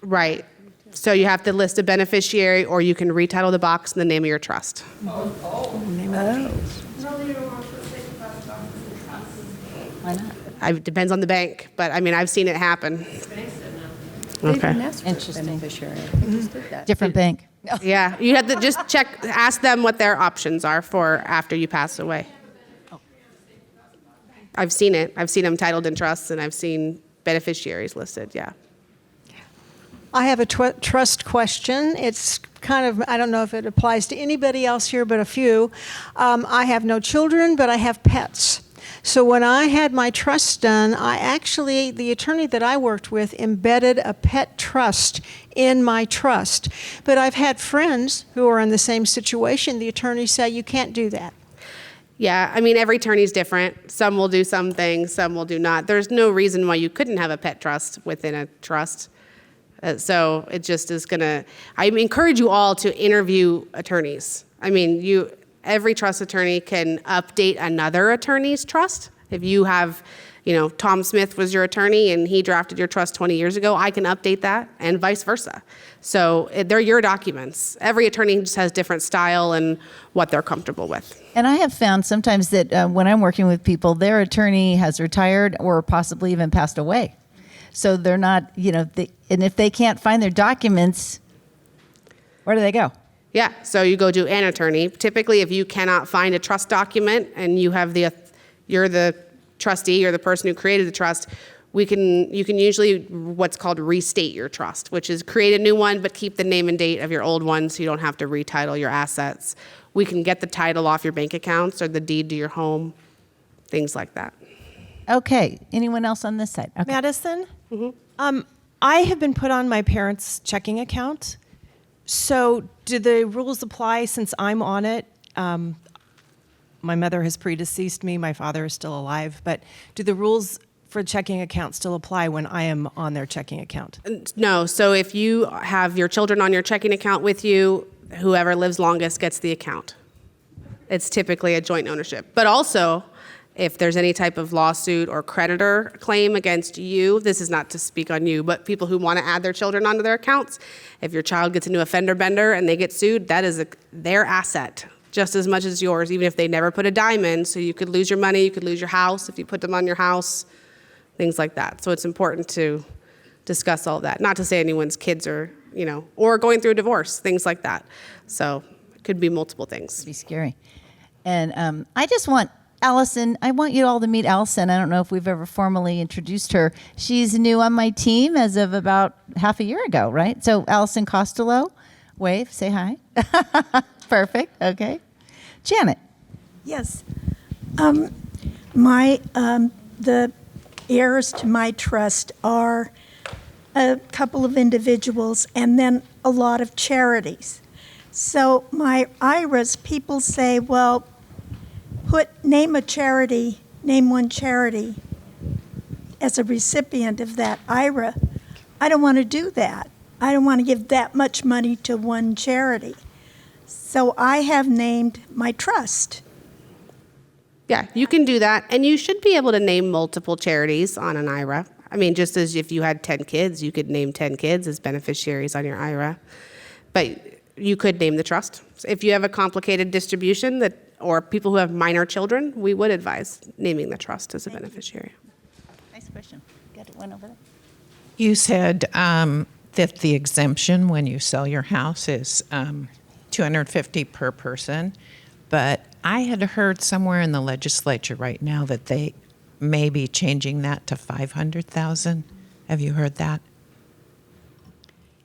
Right. So you have to list a beneficiary, or you can retitle the box in the name of your trust. Why not? It depends on the bank, but I mean, I've seen it happen. Okay. Interesting. Different bank. Yeah, you have to just ask them what their options are for after you pass away. I've seen it. I've seen them titled in trusts, and I've seen beneficiaries listed, yeah. I have a trust question. It's kind of, I don't know if it applies to anybody else here, but a few. I have no children, but I have pets. So when I had my trust done, the attorney that I worked with embedded a pet trust in my trust. But I've had friends who are in the same situation. The attorneys say you can't do that. Yeah, I mean, every attorney is different. Some will do some things, some will do not. There's no reason why you couldn't have a pet trust within a trust. So it just is I encourage you all to interview attorneys. I mean, every trust attorney can update another attorney's trust. If you have, Tom Smith was your attorney and he drafted your trust 20 years ago, I can update that and vice versa. So they're your documents. Every attorney just has different style and what they're comfortable with. And I have found sometimes that when I'm working with people, their attorney has retired or possibly even passed away. So they're not, and if they can't find their documents, where do they go? Yeah, so you go to an attorney. Typically, if you cannot find a trust document and you're the trustee or the person who created the trust, you can usually what's called restate your trust, which is create a new one but keep the name and date of your old one so you don't have to retitle your assets. We can get the title off your bank accounts or the deed to your home, things like that. Okay, anyone else on this side? Okay. Madison? I have been put on my parents' checking account. So do the rules apply since I'm on it? My mother has predeceased me. My father is still alive. But do the rules for checking account still apply when I am on their checking account? No, so if you have your children on your checking account with you, whoever lives longest gets the account. It's typically a joint ownership. But also, if there's any type of lawsuit or creditor claim against you, this is not to speak on you, but people who want to add their children onto their accounts, if your child gets into a fender bender and they get sued, that is their asset just as much as yours, even if they never put a dime in. So you could lose your money, you could lose your house if you put them on your house, things like that. So it's important to discuss all that. Not to say anyone's kids are, or going through a divorce, things like that. So it could be multiple things. It'd be scary. And Allison, I want you all to meet Allison. I don't know if we've ever formally introduced her. She's new on my team as of about half a year ago, right? So Allison Costello, wave, say hi. Perfect, okay. Janet. Yes. The heirs to my trust are a couple of individuals and then a lot of charities. So my IRAs, people say, well, name a charity, name one charity as a recipient of that IRA. I don't want to do that. I don't want to give that much money to one charity. So I have named my trust. Yeah, you can do that. And you should be able to name multiple charities on an IRA. I mean, just as if you had 10 kids, you could name 10 kids as beneficiaries on your IRA. But you could name the trust. If you have a complicated distribution or people who have minor children, we would advise naming the trust as a beneficiary. Nice question. Got one over there. You said that the exemption when you sell your house is $250 per person, but I had heard somewhere in the legislature right now that they may be changing that to $500,000. Have you heard that?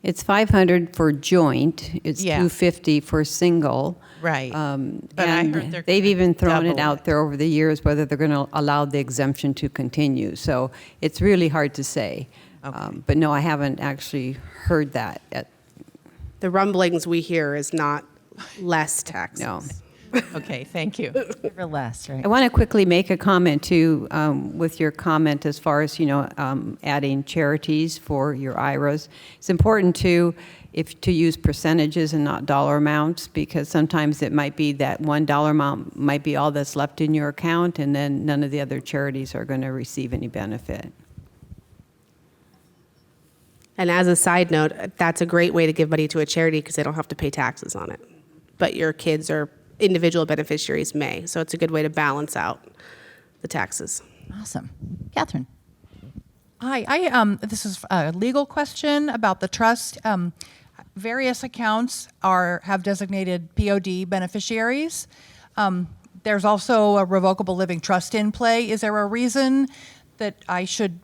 It's 500 for joint. It's Yeah. 250 for single. Right. But I And heard they're they've gonna even thrown it double out it. there over the years whether they're going to allow the exemption to continue. So it's really hard to say. Okay. But no, I haven't actually heard that yet. The rumblings we hear is not less taxes. No. Okay, thank you. Never less, right? I want to quickly make a comment too, with your comment as far as adding charities for your IRAs. It's important to use percentages and not dollar amounts, because sometimes it might be that $1 amount might be all that's left in your account, and then none of the other charities are going to receive any benefit. And as a side note, that's a great way to give money to a charity because they don't have to pay taxes on it. But your kids or individual beneficiaries may. So it's a good way to balance out the taxes. Awesome. Catherine. Hi, this is a legal question about the trust. Various accounts have designated POD beneficiaries. There's also a revocable living trust in play. Is there a reason that I should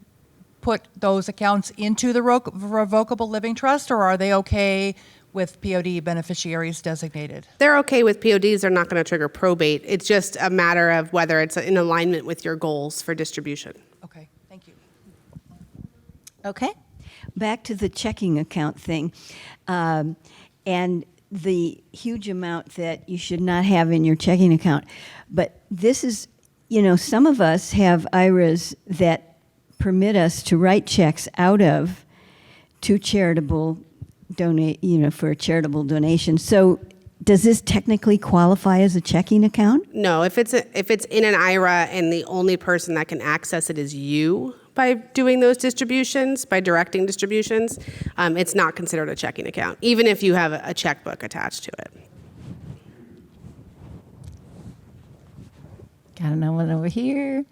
put those accounts into the revocable living trust, or are they okay with POD beneficiaries designated? They're okay with PODs. They're not going to trigger probate. It's just a matter of whether it's in alignment with your goals for distribution. Okay, thank you. Okay. Back to the checking account thing, and the huge amount that you should not have in your checking account. But this is, some of us have IRAs that permit us to write checks out of to charitable for a charitable donation. So does this technically qualify as a checking account? No, if it's in an IRA and the only person that can access it is you by doing those distributions, by directing distributions, it's not considered a checking account, even if you have a checkbook attached to it. Got another one over here.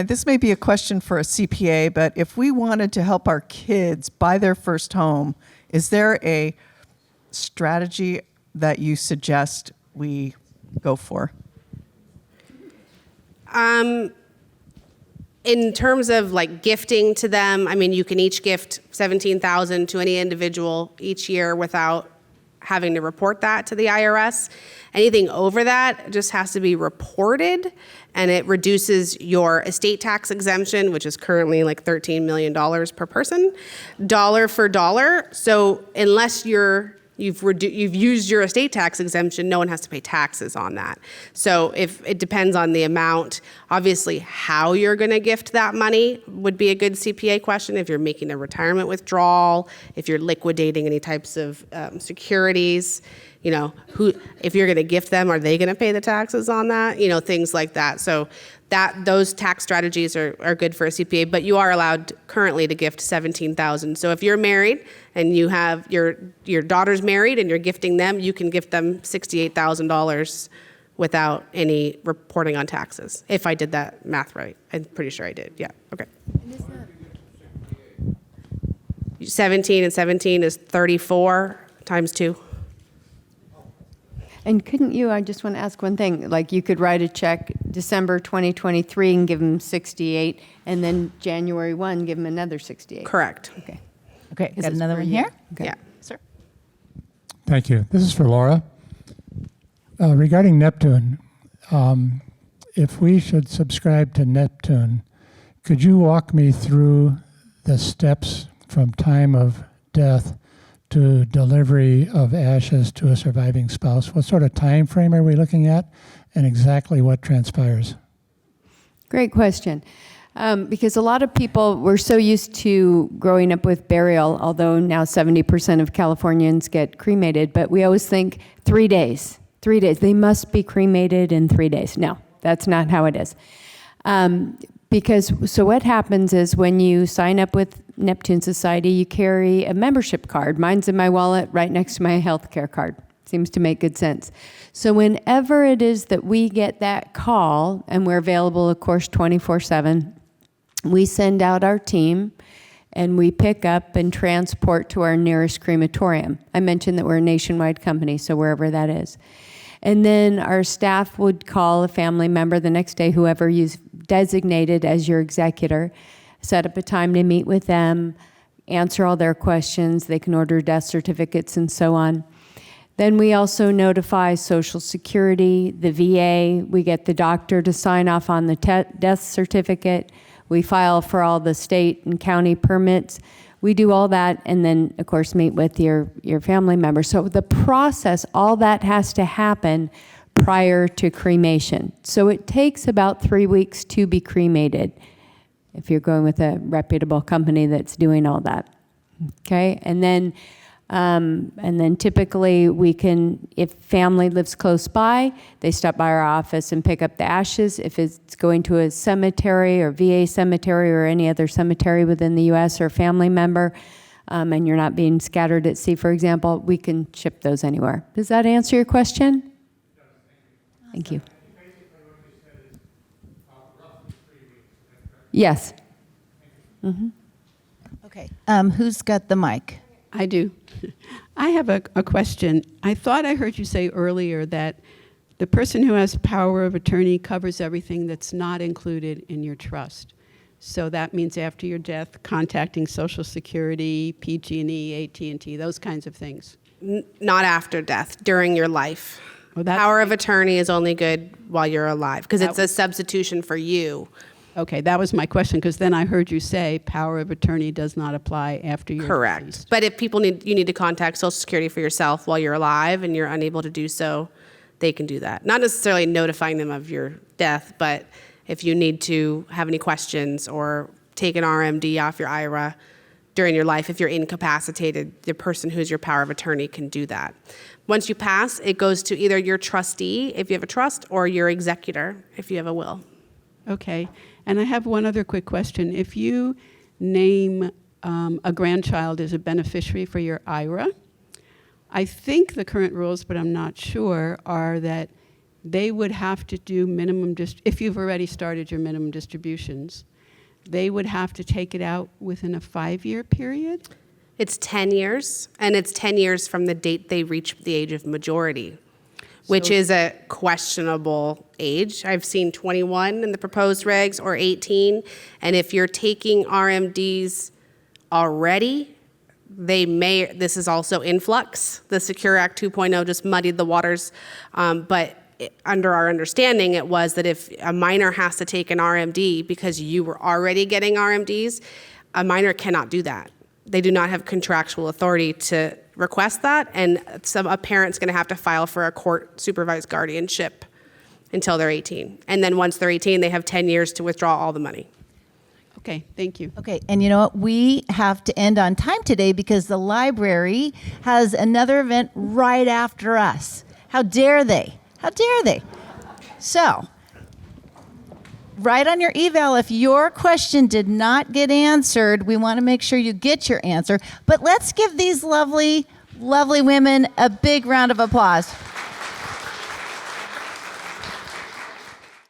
This may be a question for a CPA, but if we wanted to help our kids buy their first home, is there a strategy that you suggest we go for? In terms of like gifting to them, I mean, you can each gift $17,000 to any individual each year without having to report that to the IRS. Anything over that just has to be reported, and it reduces your estate tax exemption, which is currently like $13 million per person, dollar for dollar. So unless you've used your estate tax exemption, no one has to pay taxes on that. So if it depends on the amount, obviously how you're going to gift that money would be a good CPA question. If you're making a retirement withdrawal, if you're liquidating any types of securities, if you're going to gift them, are they going to pay the taxes on that? Things like that. So those tax strategies are good for a CPA, but you are allowed currently to gift $17,000. So if you're married and you have your daughter's married and you're gifting them, you can gift them $68,000 without any reporting on taxes. If I did that math right, I'm pretty sure I did. Yeah. Okay. 17 and 17 is 34 times 2. And couldn't you, I just want to ask one thing, like you could write a check December 2023 and give them 68, and then January 1, give them another 68? Correct. Okay. Okay, Is got this another for one you? here? Okay. Yeah. Sir. Thank you. This is for Laura. Regarding Neptune, if we should subscribe to Neptune, could you walk me through the steps from time of death to delivery of ashes to a surviving spouse? What sort of time frame are we looking at, and exactly what transpires? Great question. Because a lot of people, we're so used to growing up with burial, although now 70% of Californians get cremated, but we always think 3 days. 3 days. They must be cremated in 3 days. No, that's not how it is. So what happens is when you sign up with Neptune Society, you carry a membership card. Mine's in my wallet right next to my healthcare card. Seems to make good sense. So whenever it is that we get that call, and we're available, of course, 24/7, we send out our team and we pick up and transport to our nearest crematorium. I mentioned that we're a nationwide company, so wherever that is. And then our staff would call a family member the next day, whoever you've designated as your executor, set up a time to meet with them, answer all their questions. They can order death certificates and so on. Then we also notify Social Security, the VA. We get the doctor to sign off on the death certificate. We file for all the state and county permits. We do all that, and then, of course, meet with your family member. So the process, all that has to happen prior to cremation. So it takes about 3 weeks to be cremated if you're going with a reputable company that's doing all that. Okay, and then typically we can, if family lives close by, they stop by our office and pick up the ashes. If it's going to a cemetery or VA cemetery or any other cemetery within the U.S. or family member, and you're not being scattered at sea, for example, we can ship those anywhere. Does that answer your question? Thank you. Yes. Mm-hmm. Okay. Who's got the mic? I do. I have a question. I thought I heard you say earlier that the person who has power of attorney covers everything that's not included in your trust. So that means after your death, contacting Social Security, PG&E, AT&T, those kinds of things. Not after death, during your life. Well, power of attorney is only good while you're alive because it's a substitution for you. Okay, that was my question, because then I heard you say power of attorney does not apply after you're correct. deceased. But if you need to contact Social Security for yourself while you're alive and you're unable to do so, they can do that. Not necessarily notifying them of your death, but if you need to have any questions or take an RMD off your IRA during your life, if you're incapacitated, the person who's your power of attorney can do that. Once you pass, it goes to either your trustee, if you have a trust, or your executor, if you have a will. Okay. And I have one other quick question. If you name a grandchild as a beneficiary for your IRA, I think the current rules, but I'm not sure, are that they would have to do minimum, if you've already started your minimum distributions, they would have to take it out within a 5-year period? It's 10 years, and it's 10 years from the date they reach the age of majority, which is a questionable age. I've seen 21 in the proposed regs or 18. And if you're taking RMDs already, this is also influx. The Secure Act 2.0 just muddied the waters. But under our understanding, it was that if a minor has to take an RMD because you were already getting RMDs, a minor cannot do that. They do not have contractual authority to request that, and a parent's going to have to file for a court-supervised guardianship until they're 18. And then once they're 18, they have 10 years to withdraw all the money. Okay, thank you. Okay, and you know what? We have to end on time today because the library has another event right after us. How dare they? How dare they? So, write on your eval if your question did not get answered. We want to make sure you get your answer. But let's give these lovely, lovely women a big round of applause.